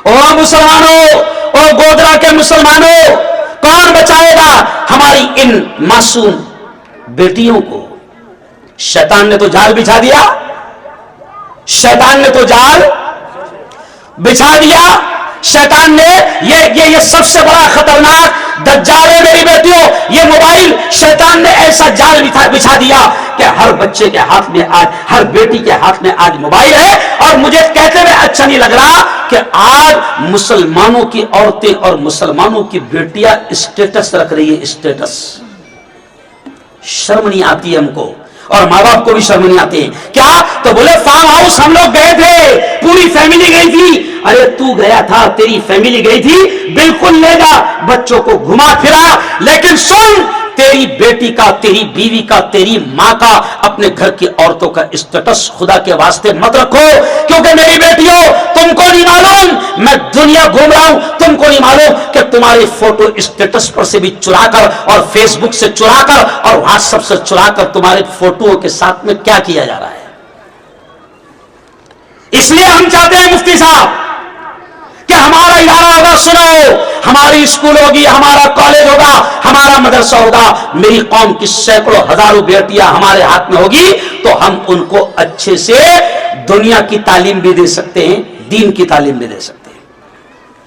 او مسلمانوں, او گودرا کے مسلمانوں, کون بچائے گا ہماری ان معصوم بیٹیوں کو؟ شیطان نے تو جال بچھا دیا, شیطان نے تو جال بچھا دیا. شیطان نے یہ سب سے بڑا خطرناک دجال ہے میری بیٹیوں, یہ موبائل. شیطان نے ایسا جال بچھا دیا کہ ہر بچے کے ہاتھ میں آج, ہر بیٹی کے ہاتھ میں آج موبائل ہے. اور مجھے کہتے ہوئے اچھا نہیں لگ رہا کہ آج مسلمانوں کی عورتیں اور مسلمانوں کی بیٹیاں اسٹیٹس رکھ رہی ہے. اسٹیٹس, شرم نہیں آتی ہے ہم کو, اور ماں باپ کو بھی شرم نہیں آتی. کیا تو بولے فارم ہاؤس ہم لوگ گئے تھے, پوری فیملی گئی تھی. ارے تو گیا تھا, تیری فیملی گئی تھی, بالکل لے جا, بچوں کو گھما پھرا, لیکن سن तेरी बेटी का, तेरी बीवी का, तेरी माँ का, अपने घर की औरतों का स्टेटस खुदा के वास्ते मत रखो, क्योंकि मेरी बेटियों तुमको नहीं मालूम मैं दुनिया घूम रहा हूं, तुमको नहीं मालूम कि तुम्हारी फोटो स्टेटस पर से भी चुराकर और फेसबुक से चुराकर और व्हाट्सएप से चुराकर तुम्हारे फोटोओं के साथ में क्या किया जा रहा है। इसलिए हम चाहते हैं मुफ्ती साहब कि हमारा इदारा होगा, सुनो, हमारी स्कूल होगी, हमारा कॉलेज होगा, हमारा मदरसा होगा, मेरी कौम की सैकड़ों हजारों बेटियां हमारे हाथ में होगी, तो हम उनको अच्छे से दुनिया की तालीम भी दे सकते हैं, दीन की तालीम भी दे सकते हैं।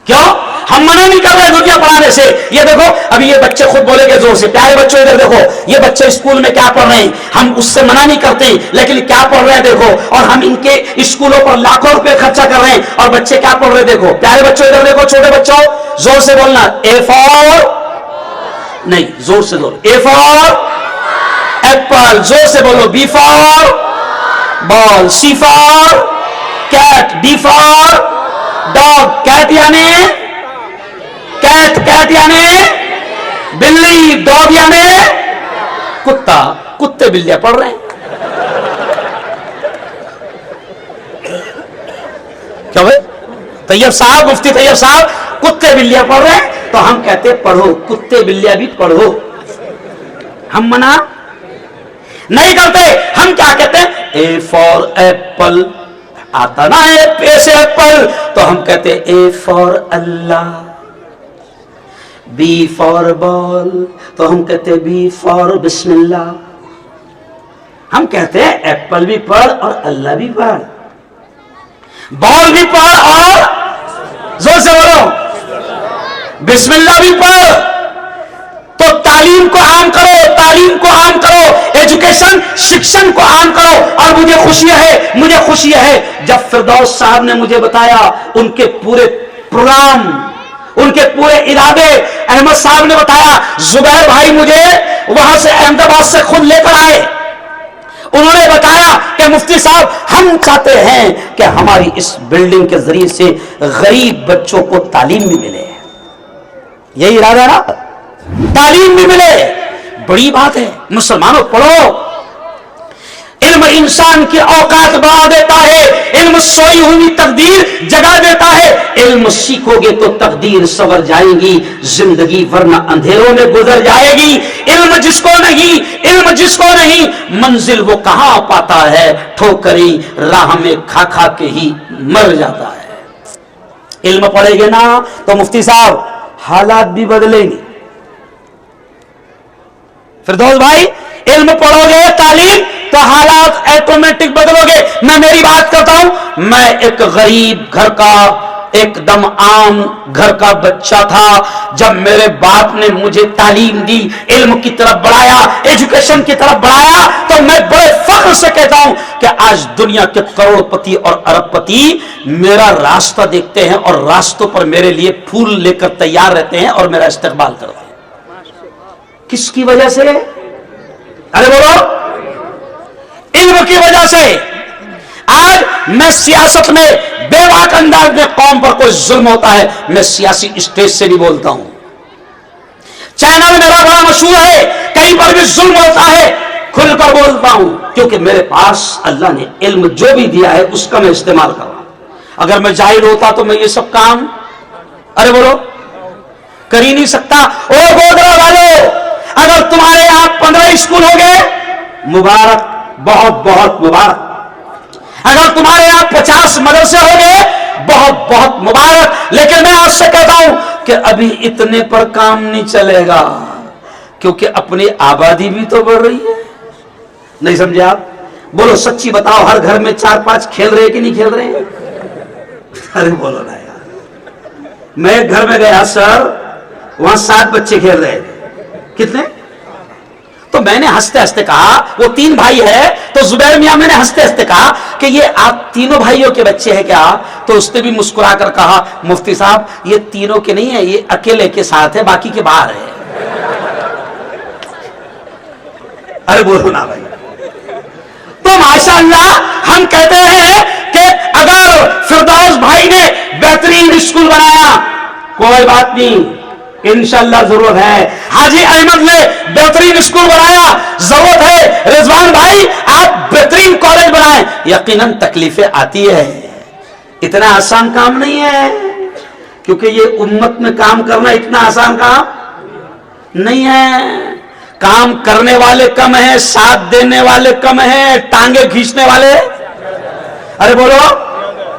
क्यों? हम मना नहीं कर रहे दुनिया पढ़ाने से। ये देखो अभी ये बच्चे खुद बोलेंगे जोर से, प्यारे बच्चों इधर देखो, ये बच्चे स्कूल में क्या पढ़ रहे हैं, हम उससे मना नहीं करते, लेकिन क्या पढ़ रहे हैं देखो, और हम इनके स्कूलों पर लाखों रुपए खर्चा कर रहे हैं और बच्चे क्या पढ़ रहे हैं देखो। प्यारे बच्चों इधर देखो, छोटे बच्चों जोर से बोलना, ए फॉर, नहीं जोर से बोलो, ए फॉर एप्पल, जोर से बोलो, B for ball, C for cat, D for dog, cat यानी कैट, कैट यानी बिल्ली, डॉग यानी कुत्ता, कुत्ते बिल्लियां पढ़ रहे हैं। क्या भाई तैयब साहब, मुफ्ती तैयब साहब, कुत्ते बिल्लियां पढ़ रहे हैं, तो हम कहते पढ़ो, कुत्ते बिल्लियां भी पढ़ो। हम मना नहीं करते, हम क्या कहते हैं, ए फॉर एप्पल, आता ना ए से एप्पल, तो हम कहते A for Allah, B for ball, तो हम कहते बी फॉर बिस्मिल्लाह। हम कहते हैं एप्पल भी पढ़ और अल्लाह भी पढ़, बॉल भी पढ़ और जोर से बोलो बिस्मिल्लाह भी पढ़। तो तालीम को आम करो, तालीम को आम करो, एजुकेशन शिक्षण को आम करो। और मुझे खुशी है जब फिरदौस साहब ने मुझे बताया उनके पूरे प्रोग्राम, उनके पूरे इरादे, अहमद साहब ने बताया, जुबैर भाई मुझे वहां से अहमदाबाद से खुद लेकर आए, उन्होंने बताया कि मुफ्ती साहब हम चाहते हैं कि हमारी इस बिल्डिंग के जरिए से गरीब बच्चों को तालीम भी मिले, यही इरादा है ना, तालीम भी मिले, बड़ी बात है। मुसलमानों पढ़ो, इल्म इंसान की औकात बढ़ा देता है, इल्म सोई हुई तकदीर जगा देता है। इल्म सीखोगे तो तकदीर संवर जाएगी, जिंदगी वरना अंधेरों में गुजर जाएगी। इल्म जिसको नहीं मंजिल वो कहां पाता है, ठोकरी राह में खा खा के ही मर जाता है। इल्म पढ़ेगे ना तो मुफ्ती साहब हालात भी बदलेंगे। फिरदौस भाई इल्म पढ़ोगे, तालीम, तो हालात ऑटोमेटिक बदलोगे। मैं मेरी बात करता हूं, मैं एक गरीब घर का एकदम आम घर का बच्चा था। जब मेरे बाप ने मुझे तालीम दी, इल्म की तरफ बढ़ाया, एजुकेशन की तरफ बढ़ाया, तो मैं बड़े फख्र से कहता हूं कि आज दुनिया के करोड़पति और अरबपति मेरा रास्ता देखते हैं और रास्तों पर मेरे लिए फूल लेकर तैयार रहते हैं और मेरा इस्तकबाल करते हैं। किसकी वजह से? अरे बोलो, इल्म की वजह से। आज मैं सियासत में बेबाक अंदाज में कौम पर कोई जुल्म होता है, मैं सियासी स्टेज से नहीं बोलता हूं। चैनल मेरा बड़ा मशहूर है, कहीं पर भी जुल्म होता है खुलकर बोलता हूं, क्योंकि मेरे पास अल्लाह ने इल्म जो भी दिया है उसका मैं इस्तेमाल कर रहा हूं। अगर मैं जाहिल होता तो मैं ये सब काम, अरे बोलो, कर ही नहीं सकता। ओ गोदरा वालों, अगर तुम्हारे यहां 15 स्कूल हो गए, मुबारक, बहुत बहुत मुबारक। अगर तुम्हारे यहां 50 मदरसे हो गए, बहुत बहुत मुबारक। लेकिन मैं आपसे कहता हूं कि अभी इतने पर काम नहीं चलेगा, क्योंकि अपनी आबादी भी तो बढ़ रही है। नहीं समझे आप? बोलो सच्ची बताओ, हर घर में 4-5 खेल रहे कि नहीं खेल रहे? अरे बोलो ना यार। मैं एक घर में गया सर, वहां 7 बच्चे खेल रहे थे। कितने? तो मैंने हंसते हंसते कहा, वो 3 भाई है, तो जुबैर मियां, मैंने हंसते हंसते कहा कि ये आप तीनों भाइयों के बच्चे हैं क्या? तो उसने भी मुस्कुराकर कहा, मुफ्ती साहब ये तीनों के नहीं है, ये अकेले के साथ है, बाकी के बाहर है। अरे बोलो ना भाई। तो माशाअल्लाह हम कहते हैं कि अगर फिरदौस भाई ने बेहतरीन स्कूल बनाया, कोई बात नहीं, इंशाअल्लाह जरूरत है। حاجی احمد نے بہترین اسکول بنایا، ضرورت ہے رضوان بھائی آپ بہترین کالج بنائیں. یقیناً تکلیفیں آتی ہے، اتنا آسان کام نہیں ہے، کیونکہ یہ امت میں کام کرنا اتنا آسان کام نہیں ہے. کام کرنے والے کم ہیں، ساتھ دینے والے کم ہیں، ٹانگیں کھینچنے والے ارے بولو.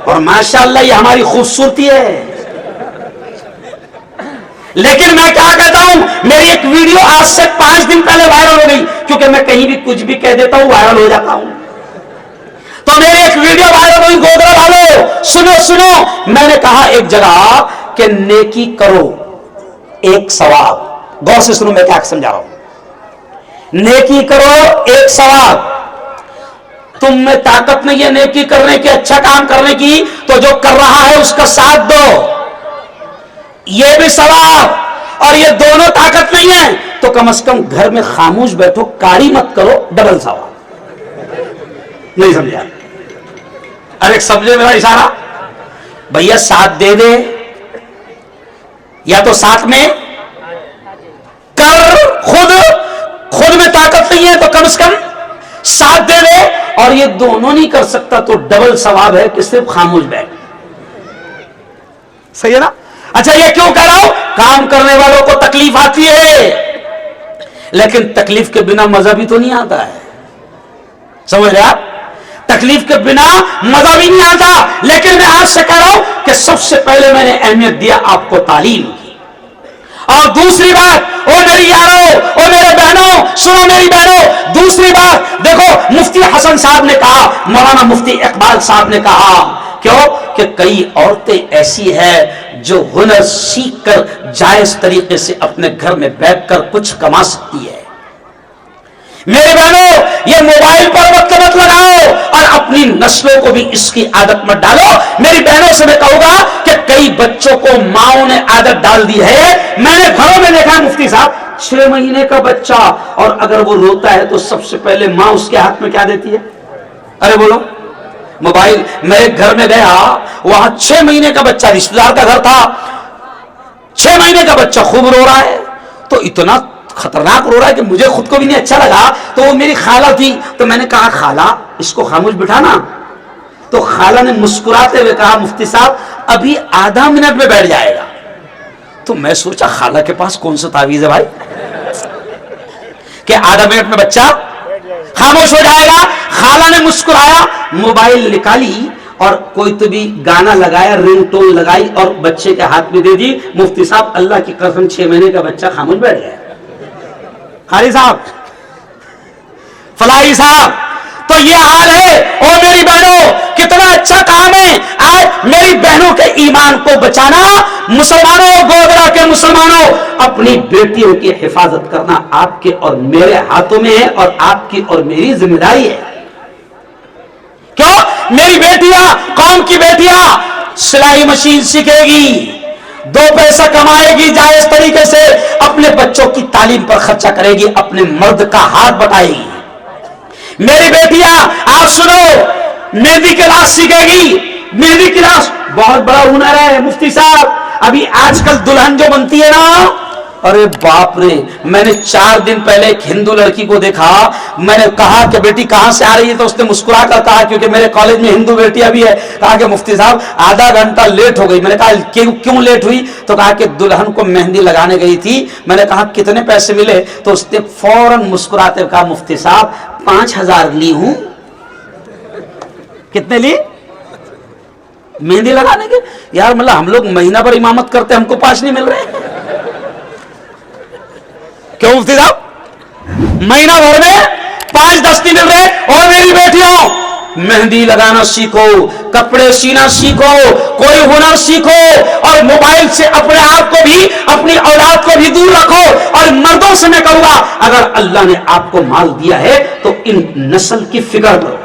اور ماشاءاللہ یہ ہماری خوبصورتی ہے. لیکن میں کیا کہتا ہوں، میری ایک ویڈیو آج سے 5 دن پہلے وائرل ہو گئی، کیونکہ میں کہیں بھی کچھ بھی کہہ دیتا ہوں وائرل ہو جاتا ہوں. تو میری ایک ویڈیو وائرل ہوئی، گودرا والو سنو. میں نے کہا ایک جگہ کہ نیکی کرو ایک ثواب. غور سے سنو میں کیا سمجھا رہا ہوں. نیکی کرو ایک ثواب. تم میں طاقت نہیں ہے نیکی کرنے کی، اچھا کام کرنے کی، تو جو کر رہا ہے اس کا ساتھ دو، یہ بھی ثواب. اور یہ دونوں طاقت نہیں ہے تو کم از کم گھر میں خاموش بیٹھو، کاڑی مت کرو، ڈبل ثواب. نہیں سمجھا؟ ارے سمجھے میرا اشارہ؟ بھیا ساتھ دے دے، یا تو ساتھ میں کر، خود میں طاقت نہیں ہے تو کم از کم ساتھ دے دے. اور یہ دونوں نہیں کر سکتا تو ڈبل ثواب ہے کہ صرف خاموش بیٹھ. صحیح ہے نا؟ اچھا یہ کیوں کہہ رہا ہوں؟ کام کرنے والوں کو تکلیف آتی ہے، لیکن تکلیف کے بنا مزہ بھی تو نہیں آتا ہے. سمجھ رہے آپ؟ تکلیف کے بنا مزہ بھی نہیں آتا. لیکن میں آج سے کہہ رہا ہوں کہ سب سے پہلے میں نے اہمیت دیا آپ کو تعلیم کی. اور دوسری بات، او میری یاروں، او میرے بہنوں، سنو میری بہنوں، دوسری بات دیکھو، مفتی حسن صاحب نے کہا، مولانا مفتی اقبال صاحب نے کہا، کیوں کہ کئی عورتیں ایسی ہیں جو ہنر سیکھ کر جائز طریقے سے اپنے گھر میں بیٹھ کر کچھ کما سکتی ہے. میرے بہنوں یہ موبائل پر وقت مت لگاؤ اور اپنی نسلوں کو بھی اس کی عادت مت ڈالو. میری بہنوں سے میں کہوں گا کہ کئی بچوں کو ماؤں نے عادت ڈال دی ہے. میں نے گھروں میں دیکھا مفتی صاحب 6 مہینے کا بچہ، اور اگر وہ روتا ہے تو سب سے پہلے ماں اس کے ہاتھ میں کیا دیتی ہے؟ ارے بولو موبائل. میں ایک گھر میں گیا، وہاں 6 مہینے کا بچہ، رشتہ دار کا گھر تھا، 6 مہینے کا بچہ خوب رو رہا ہے. تو اتنا خطرناک رو رہا ہے کہ مجھے خود کو بھی نہیں اچھا لگا. تو وہ میری خالہ تھی، تو میں نے کہا خالہ اس کو خاموش بٹھانا. تو خالہ نے مسکراتے ہوئے کہا مفتی صاحب ابھی آدھا منٹ میں بیٹھ جائے گا. تو میں سوچا خالہ کے پاس کون سا تعویذ ہے بھائی کہ آدھا منٹ میں بچہ خاموش ہو جائے گا. خالہ نے مسکرایا، موبائل نکالی اور کوئی تو بھی گانا لگایا، رنگ ٹون لگائی اور بچے کے ہاتھ میں دے دی. مفتی صاحب اللہ کی قسم 6 مہینے کا بچہ خاموش بیٹھ گیا. خالی صاحب، فلاحی صاحب، تو یہ حال ہے. اور میری بہنوں کتنا اچھا کام ہے آج میری بہنوں کے ایمان کو بچانا. مسلمانوں، گودرا کے مسلمانوں، اپنی بیٹیوں کی حفاظت کرنا آپ کے اور میرے ہاتھوں میں ہے، اور آپ کی اور میری ذمہ داری ہے. کیوں؟ میری بیٹیاں، قوم کی بیٹیاں سلائی مشین سیکھے گی، 2 پیسہ کمائے گی، جائز طریقے سے اپنے بچوں کی تعلیم پر خرچہ کرے گی، اپنے مرد کا ہاتھ بٹائے گی. میری بیٹیاں آپ سنو، مہندی کلاس سیکھے گی. مہندی کلاس بہت بڑا ہنر ہے مفتی صاحب. ابھی آج کل دلہن جو بنتی ہے نا، ارے باپ رے. میں نے 4 دن پہلے ایک ہندو لڑکی کو دیکھا. میں نے کہا کہ بیٹی کہاں سے آ رہی ہے؟ تو اس نے مسکرا کر کہا کیونکہ میرے کالج میں ہندو بیٹیاں بھی ہے. کہا کہ مفتی صاحب آدھا گھنٹہ لیٹ ہو گئی. میں نے کہا کیوں لیٹ ہوئی؟ تو کہا کہ دلہن کو مہندی لگانے گئی تھی. میں نے کہا کتنے پیسے ملے؟ تو اس نے فوراً مسکراتے کہا مفتی صاحب 5000 لی ہوں. کتنے لی؟ مہندی لگانے کے. یار مطلب ہم لوگ مہینہ پر امامت کرتے ہم کو 5 نہیں مل رہے. کیوں مفتی صاحب مہینہ بھر میں 5-10 نہیں مل رہے. اور میری بیٹیوں مہندی لگانا سیکھو، کپڑے سینا سیکھو، کوئی ہنر سیکھو، اور موبائل سے اپنے آپ کو بھی اپنی اولاد کو بھی دور رکھو. اور مردوں سے میں کہوں گا اگر اللہ نے آپ کو مال دیا ہے تو ان نسل کی فکر کرو.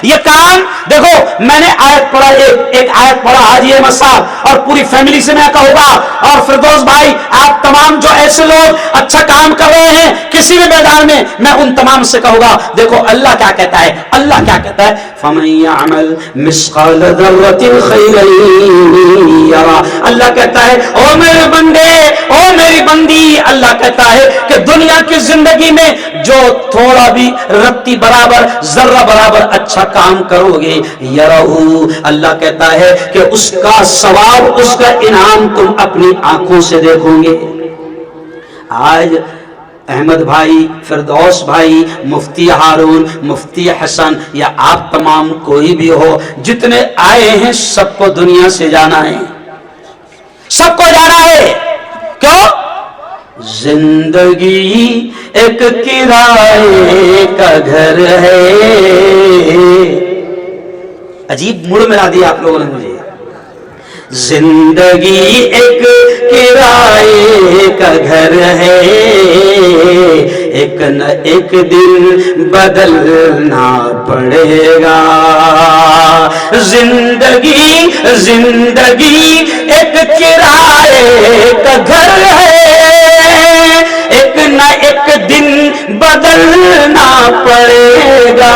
یہ کام دیکھو، میں نے آیت پڑھا، ایک آیت پڑھا حاجی احمد صاحب، اور پوری فیملی سے میں کہوں گا، اور فردوس بھائی آپ تمام جو ایسے لوگ اچھا کام کر رہے ہیں کسی بھی میدان میں ان تمام سے کہوں گا، دیکھو اللہ کیا کہتا ہے، اللہ کیا کہتا ہے، فَمَن يَعْمَلْ مِثْقَالَ ذَرَّةٍ خَيْرًا يَرَهُ، اللہ کہتا ہے او میرے بندے، او میری بندی، اللہ کہتا ہے کہ دنیا کی زندگی میں جو تھوڑا بھی رتی برابر، ذرہ برابر اچھا کام کرو گے، یرہو، اللہ کہتا ہے کہ اس کا ثواب، اس کا انعام تم اپنی آنکھوں سے دیکھو گے۔ آج احمد بھائی، فردوس بھائی، مفتی ہارون، مفتی حسن، یا آپ تمام کوئی بھی ہو، جتنے آئے ہیں سب کو دنیا سے جانا ہے، سب کو جانا ہے، کیوں؟ زندگی ایک کرائے کا گھر ہے، عجیب موڑ ملا دیا آپ لوگوں نے مجھے، زندگی ایک کرائے کا گھر ہے، ایک نہ ایک دن بدلنا پڑے گا، زندگی ایک کرائے کا گھر ہے، ایک نہ ایک دن بدلنا پڑے گا،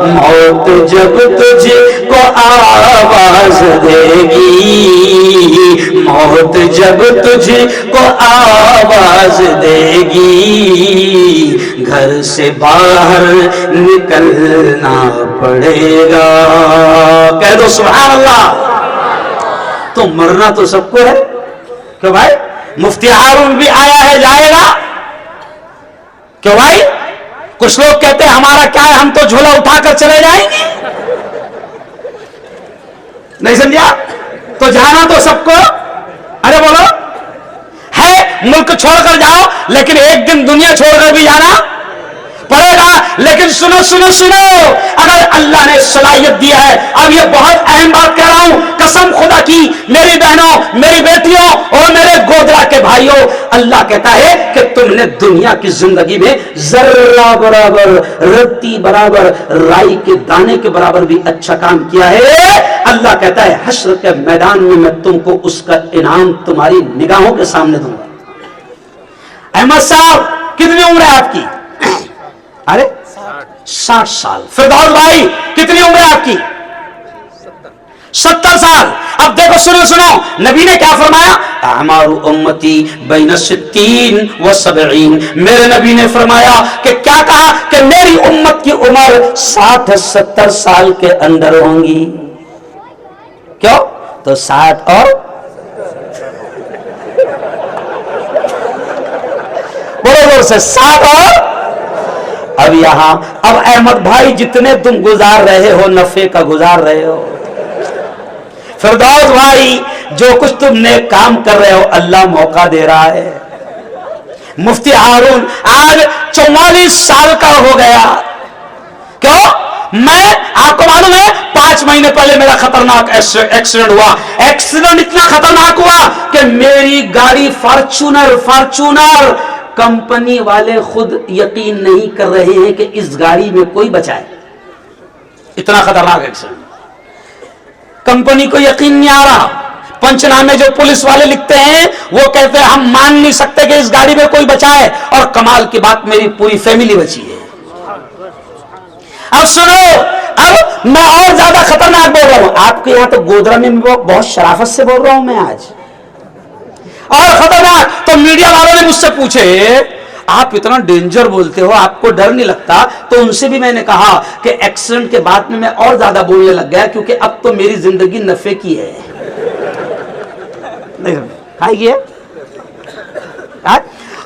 موت جب تجھ کو آواز دے گی، موت جب تجھ کو آواز دے گی، گھر سے باہر نکلنا پڑے گا، کہہ دو سبحان اللہ۔ تو مرنا تو سب کو ہے کہ بھائی مفتی ہارون بھی آیا ہے جائے گا، کہ بھائی کچھ لوگ کہتے ہیں ہمارا کیا ہے، ہم تو جھولا اٹھا کر چلے جائیں گے، نہیں سمجھا؟ تو جانا تو سب کو، ارے بولو ہے، ملک چھوڑ کر جاؤ لیکن ایک دن دنیا چھوڑ کر بھی جانا پڑے گا، لیکن سنو سنو سنو، اگر اللہ نے صلاحیت دیا ہے، اب یہ بہت اہم بات کہہ رہا ہوں قسم خدا کی، میری بہنوں، میری بیٹیوں اور میرے گودرا کے بھائیوں، اللہ کہتا ہے کہ تم نے دنیا کی زندگی میں ذرہ برابر، رتی برابر، رائی کے دانے کے برابر بھی اچھا کام کیا ہے، اللہ کہتا ہے حشر کے میدان میں تم کو اس کا انعام تمہاری نگاہوں کے سامنے دوں گا۔ احمد صاحب کتنی عمر ہے آپ کی؟ ارے 60 سال۔ فردوس بھائی کتنی عمر ہے آپ کی؟ 70 سال۔ اب دیکھو سنو، نبی نے کیا فرمایا؟ اعمار امتی بین 60 و 70، میرے نبی نے فرمایا کہ کیا کہا کہ میری امت کی عمر 60-70 سال کے اندر ہوں گی، کیوں؟ تو 60 اور بولو سے 60 اور اب یہاں، اب احمد بھائی جتنے تم گزار رہے ہو نفع کا گزار رہے ہو، فردوس بھائی جو کچھ تم نے کام کر رہے ہو اللہ موقع دے رہا ہے۔ مفتی ہارون آج 44 سال کا ہو گیا، کیوں؟ میں آپ کو معلوم ہے 5 مہینے پہلے میرا خطرناک ایکسیڈنٹ ہوا، ایکسیڈنٹ اتنا خطرناک ہوا کہ میری گاڑی فارچونر کمپنی والے خود یقین نہیں کر رہے ہیں کہ اس گاڑی میں کوئی بچائے، اتنا خطرناک ایکسیڈنٹ، کمپنی کو یقین نہیں آ رہا، پنچنامے جو پولیس والے لکھتے ہیں وہ کہتے ہیں ہم مان نہیں سکتے کہ اس گاڑی میں کوئی بچائے، اور کمال کی بات میری پوری فیملی بچی ہے۔ اب سنو، اب میں اور زیادہ خطرناک بول رہا ہوں، آپ کے یہاں تو گودرا میں بہت شرافت سے بول رہا ہوں میں آج، اور خطرناک۔ تو میڈیا والوں نے مجھ سے پوچھے آپ اتنا ڈینجر بولتے ہو، آپ کو ڈر نہیں لگتا؟ تو ان سے بھی میں نے کہا کہ ایکسیڈنٹ کے بعد میں اور زیادہ بولنے لگ گیا، کیونکہ اب تو میری زندگی نفع کی ہے،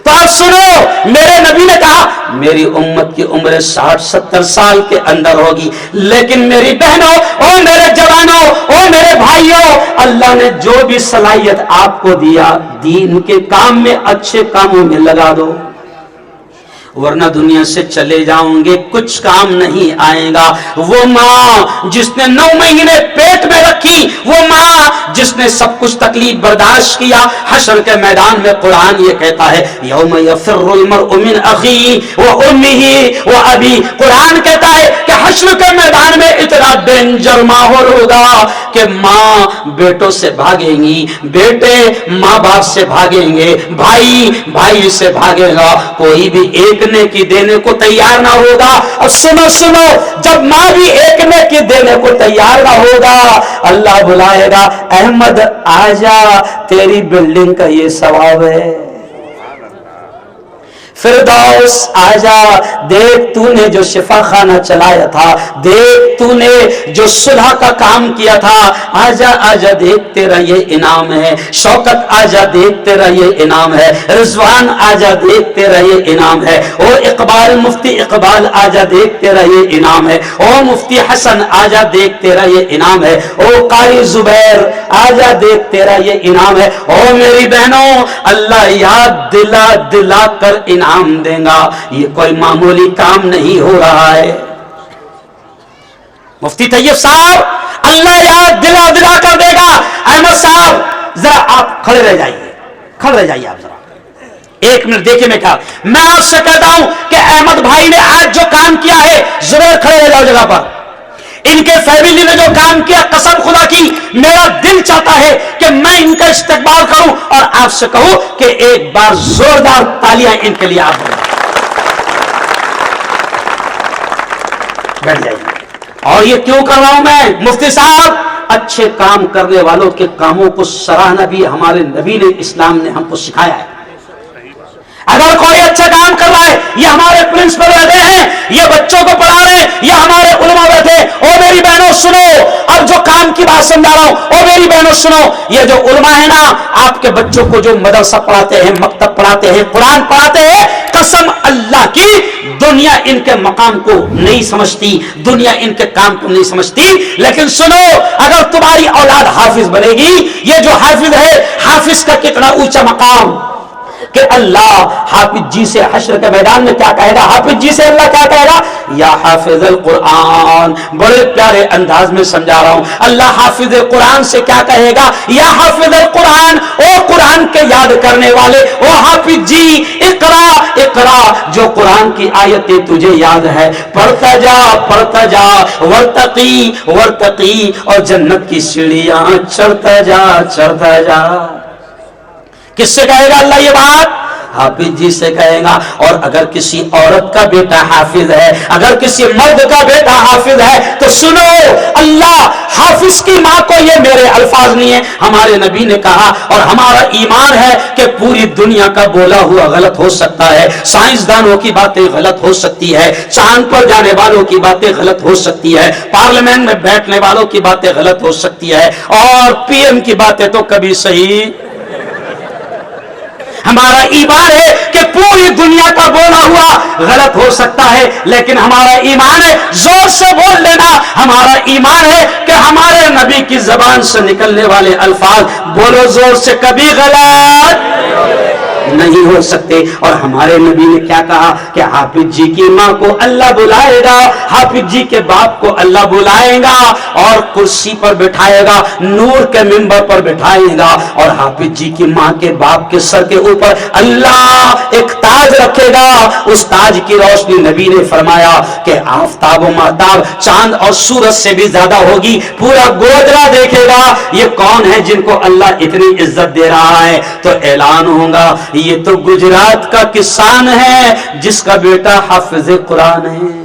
تو آپ سنو، میرے نبی نے کہا میری امت کی عمر 60-70 سال کے اندر ہوگی، لیکن میری بہنوں اور میرے جوانوں اور میرے بھائیوں، اللہ نے جو بھی صلاحیت آپ کو دیا دین کے کام میں، اچھے کاموں میں لگا دو، ورنہ دنیا سے چلے جاؤں گے کچھ کام نہیں آئے گا. وہ ماں جس نے 9 مہینے پیٹ میں رکھی, وہ ماں جس نے سب کچھ تکلیف برداشت کیا, حشر کے میدان میں قرآن یہ کہتا ہے یوم یفر المرء من اخیہ وامہ وابی. قرآن کہتا ہے کہ حشر کے میدان میں اتنا ڈینجر ماحول ہوگا کہ ماں بیٹوں سے بھاگیں گی, بیٹے ماں باپ سے بھاگیں گے, بھائی بھائی سے بھاگے گا, کوئی بھی ایک نیکی دینے کو تیار نہ ہوگا. اور سنو سنو, جب ماں بھی ایک نیکی دینے کو تیار نہ ہوگا, اللہ بلائے گا احمد آجا تیری بلڈنگ کا یہ ثواب ہے. فردوس آجا دیکھ تو نے جو شفا خانہ چلایا تھا, دیکھ تو نے جو صلح کا کام کیا تھا, آجا آجا دیکھ تیرا یہ انعام ہے. شوکت آجا دیکھ تیرا یہ انعام ہے. رضوان آجا دیکھ تیرا یہ انعام ہے. او اقبال مفتی اقبال آجا دیکھ تیرا یہ انعام ہے. او مفتی حسن آجا دیکھ تیرا یہ انعام ہے. او قاری زبیر آجا دیکھ تیرا یہ انعام ہے. او میری بہنوں, اللہ یاد دلا دلا کر انعام دے گا. یہ کوئی معمولی کام نہیں ہو رہا ہے. مفتی طیب صاحب اللہ یاد دلا دلا کر دے گا. احمد صاحب ذرا آپ کھڑے رہ جائیے, کھڑے رہ جائیے آپ ذرا 1 منٹ دیکھیے. میں آپ سے کہتا ہوں کہ احمد بھائی نے آج جو کام کیا ہے, زبیر کھڑے رہ جاؤ جگہ پر. ان کے فیملی نے جو کام کیا, قسم خدا کی میرا دل چاہتا ہے کہ میں ان کا استقبال کروں اور آپ سے کہوں کہ ایک بار زوردار تالیاں ان کے لیے آپ بیٹھ جائیے. اور یہ کیوں کر رہا ہوں میں مفتی صاحب, اچھے کام کرنے والوں کے کاموں کو سراہنا بھی ہمارے نبی نے, اسلام نے ہم کو سکھایا ہے. اگر کوئی اچھا کام کر رہا ہے, یہ ہمارے پرنسپل بیٹھے ہیں, یہ بچوں کو پڑھا رہے ہیں, یہ ہمارے علماء بیٹھے. او میری بہنوں سنو, اب جو کام کی بات سمجھا رہا ہوں, او میری بہنوں سنو, یہ جو علماء ہیں نا, آپ کے بچوں کو جو مدرسہ پڑھاتے ہیں, مکتب پڑھاتے ہیں, قرآن پڑھاتے ہیں, قسم اللہ کی دنیا ان کے مقام کو نہیں سمجھتی, دنیا ان کے کام کو نہیں سمجھتی. لیکن سنو, اگر تمہاری اولاد حافظ بنے گی, یہ جو حافظ ہے, حافظ کا کتنا اونچا مقام کہ اللہ حافظ جی سے حشر کے میدان میں کیا کہے گا. حافظ جی سے اللہ کیا کہے گا, یا حافظ القرآن. بڑے پیارے انداز میں سمجھا رہا ہوں. اللہ حافظ قرآن سے کیا کہے گا, یا حافظ القرآن, او قرآن کے یاد کرنے والے, او حافظ جی اقرا اقرا, جو قرآن کی آیتیں تجھے یاد ہے پڑھتا جا ورتقی ورتقی, اور جنت کی سیڑھیاں چڑھتا جا. کس سے کہے گا اللہ یہ بات؟ حافظ جی سے کہے گا. اور اگر کسی عورت کا بیٹا حافظ ہے, اگر کسی مرد کا بیٹا حافظ ہے, تو سنو, اللہ حافظ کی ماں کو, یہ میرے الفاظ نہیں ہیں, ہمارے نبی نے کہا, اور ہمارا ایمان ہے کہ پوری دنیا کا بولا ہوا غلط ہو سکتا ہے, سائنسدانوں کی باتیں غلط ہو سکتی ہے, چاند پر جانے والوں کی باتیں غلط ہو سکتی ہے, پارلیمنٹ میں بیٹھنے والوں کی باتیں غلط ہو سکتی ہے, اور پی ایم کی باتیں تو کبھی صحیح. ہمارا ایمان ہے کہ پوری دنیا کا بولا ہوا غلط ہو سکتا ہے, لیکن ہمارا ایمان ہے, زور سے بول لینا, ہمارا ایمان ہے کہ ہمارے نبی کی زبان سے نکلنے والے الفاظ, بولو زور سے, کبھی غلط نہیں ہو سکتے. اور ہمارے نبی نے کیا کہا کہ حافظ جی کی ماں کو اللہ بلائے گا, حافظ جی کے باپ کو اللہ بلائے گا, اور کرسی پر بٹھائے گا, نور کے منبر پر بٹھائے گا, اور حافظ جی کی ماں کے باپ کے سر کے اوپر اللہ ایک تاج رکھے گا. اس تاج کی روشنی نبی نے فرمایا کہ آفتاب و مہتاب, چاند اور سورج سے بھی زیادہ ہوگی. پورا گودرا دیکھے گا یہ کون ہے جن کو اللہ اتنی عزت دے رہا ہے. تو اعلان ہوگا, یہ تو گجرات کا کسان ہے جس کا بیٹا حافظ قرآن ہے.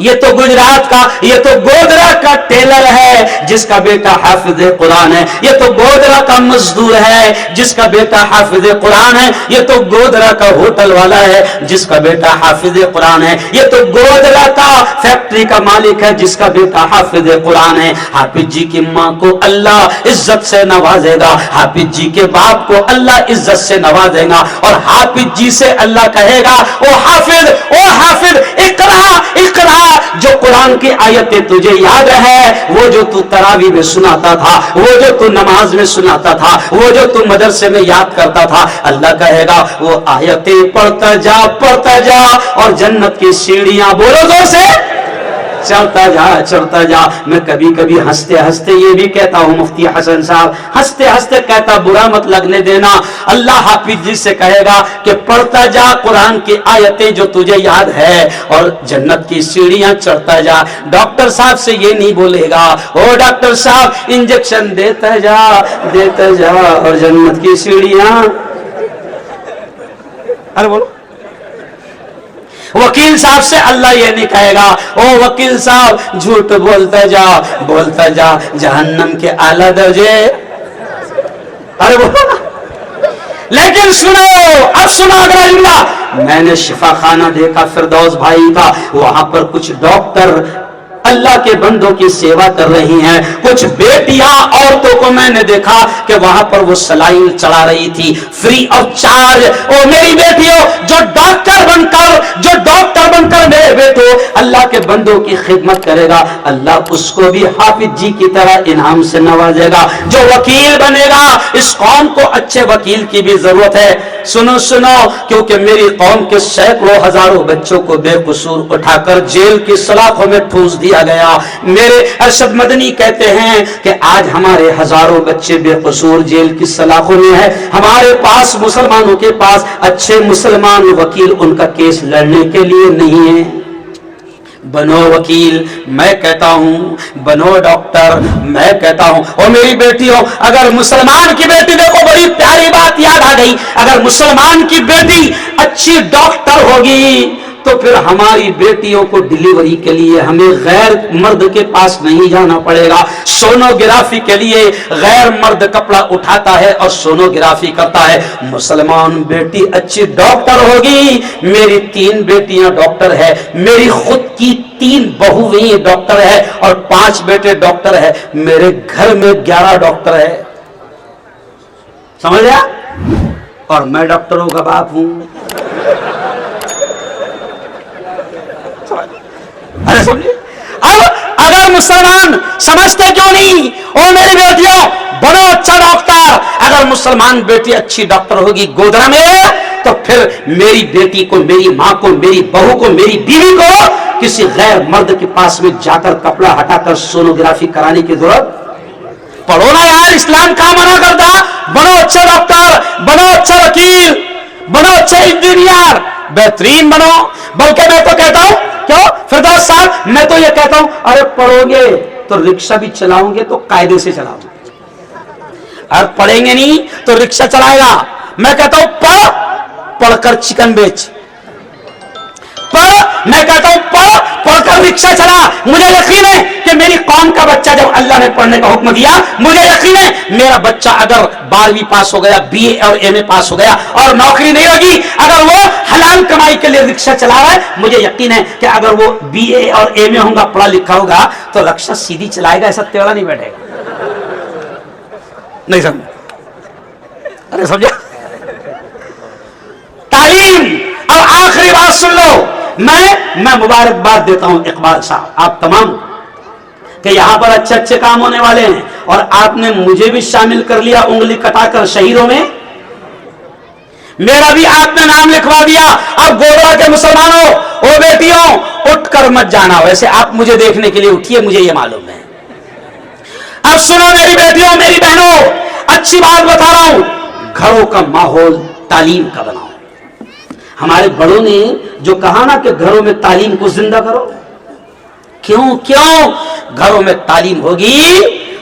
یہ تو گجرات کا, یہ تو گودرا کا ٹیلر ہے جس کا بیٹا حافظ قرآن ہے. یہ تو گودرا کا مزدور ہے جس کا بیٹا حافظ قرآن ہے. یہ تو گودرا کا ہوٹل والا ہے جس کا بیٹا حافظ قرآن ہے. یہ تو گودرا کا فیکٹری کا مالک ہے جس کا بیٹا حافظ قرآن ہے. حافظ جی کی ماں کو اللہ عزت سے نوازے گا, حافظ جی کے باپ کو اللہ عزت سے نوازے گا, اور حافظ جی سے اللہ کہے گا, او حافظ اقرا اقرا, جو कुरान की आयतें तुझे याद है, वो जो तू तरावी में सुनाता था, वो जो तू नमाज में सुनाता था, वो जो तू मदरसे में याद करता था, अल्लाह कहेगा वो आयतें पढ़ता जा और जन्नत की सीढ़ियां बोलो जोर से चढ़ता जा। मैं कभी कभी हंसते हंसते ये भी कहता हूँ, मुफ्ती हसन साहब हंसते हंसते कहता, बुरा मत लगने देना, अल्लाह हाफिज जी से कहेगा कि पढ़ता जा कुरान की आयतें जो तुझे याद है और जन्नत की सीढ़ियां चढ़ता जा। डॉक्टर साहब से ये नहीं बोलेगा, ओ डॉक्टर साहब इंजेक्शन देता जा और जन्नत की सीढ़ियां, अरे बोलो। वकील साहब से अल्लाह ये नहीं कहेगा, ओ वकील साहब झूठ बोलता जा जहन्नम के आला दर्जे, अरे बोलो ना। लेकिन सुनो, अब सुनो अगर मैंने शिफा खाना देखा फिरदौस भाई का, वहां पर कुछ डॉक्टर अल्लाह के बंदों की सेवा कर रही हैं। कुछ बेटियां औरतों को मैंने देखा कि वहां पर वो सलाइन चढ़ा रही थी फ्री ऑफ चार्ज। ओ मेरी बेटियों, जो डॉक्टर बनकर मेरे बेटो अल्लाह के बंदों की खिदमत करेगा, अल्लाह उसको भी हाफिज जी की तरह इनाम से नवाजेगा। जो वकील बनेगा, इस कौम को अच्छे वकील की भी जरूरत है। सुनो, क्योंकि मेरी कौम के सैकड़ों हजारों बच्चों को बेकसूर उठाकर जेल की सलाखों में ठूस दिया गया। मेरे अरशद मदनी कहते हैं कि आज हमारे हजारों बच्चे बेकसूर जेल की सलाखों में है। हमारे पास, मुसलमानों के पास अच्छे मुसलमान वकील उनका केस लड़ने के लिए नहीं है। बनो वकील, मैं कहता हूं, बनो डॉक्टर, मैं कहता हूं। और मेरी बेटियों, अगर मुसलमान की बेटी, देखो बड़ी प्यारी बात याद आ गई, अगर मुसलमान की बेटी अच्छी डॉक्टर होगी तो फिर हमारी बेटियों को डिलीवरी के लिए हमें गैर मर्द के पास नहीं जाना पड़ेगा। सोनोग्राफी के लिए गैर मर्द कपड़ा उठाता है और सोनोग्राफी करता है। मुसलमान बेटी अच्छी डॉक्टर होगी। मेरी 3 बेटियां डॉक्टर है, मेरी खुद की 3 बहुएं डॉक्टर है और 5 बेटे डॉक्टर है। मेरे घर में 11 डॉक्टर है, समझ लिया? और मैं डॉक्टरों का बाप हूं। अरे समझे? अब अगर मुसलमान समझते क्यों नहीं? ओ मेरी बेटियों, बनो अच्छा डॉक्टर। अगर मुसलमान बेटी अच्छी डॉक्टर होगी गोदरा में, तो फिर मेरी बेटी को, मेरी मां को, मेरी बहू को, मेरी बीवी को किसी गैर मर्द के पास में जाकर कपड़ा हटाकर सोनोग्राफी कराने की जरूरत। पढ़ो ना यार, इस्लाम कहां मना करता? बनो अच्छा डॉक्टर, बनो अच्छा वकील, बनो अच्छा इंजीनियर, बेहतरीन बनो। बल्कि मैं तो कहता हूं, क्यों फिरदौस साहब, मैं तो ये कहता हूं, अरे पढ़ोगे तो रिक्शा भी चलाओगे तो कायदे से चलाओगे, और पढ़ेंगे नहीं तो रिक्शा चलाएगा। मैं कहता हूं पढ़कर चिकन बेच, मैं कहता हूं पढ़कर रिक्शा चला। मुझे यकीन है कि मेरी कौम का बच्चा, जब अल्लाह ने पढ़ने का हुक्म दिया, मुझे यकीन है मेरा बच्चा अगर 12वीं पास हो गया, BA और MA पास हो गया और नौकरी नहीं होगी, अगर वो हलाल कमाई के लिए रिक्शा चला रहा है, मुझे यकीन है कि अगर वो BA और MA होगा, पढ़ा लिखा होगा, तो रिक्शा सीधी चलाएगा, ऐसा टेढ़ा नहीं बैठेगा। नहीं समझ? अरे समझा? तालीम। अब आखिरी बात सुन लो, मैं मुबारकबाद देता हूं इकबाल साहब, आप तमाम, कि यहां पर अच्छे अच्छे काम होने वाले हैं और आपने मुझे भी शामिल कर लिया उंगली कटाकर शहीदों में। मेरा भी आपने नाम लिखवा दिया। अब गोदरा के मुसलमानों, ओ बेटियों, उठकर मत जाना। वैसे आप मुझे देखने के लिए उठिए, मुझे यह मालूम है। अब सुनो मेरी बेटियों, मेरी बहनों, अच्छी बात बता रहा हूं, घरों का माहौल तालीम का बनाओ। हमारे बड़ों ने जो कहा ना कि घरों में तालीम को जिंदा करो, क्यों घरों में तालीम होगी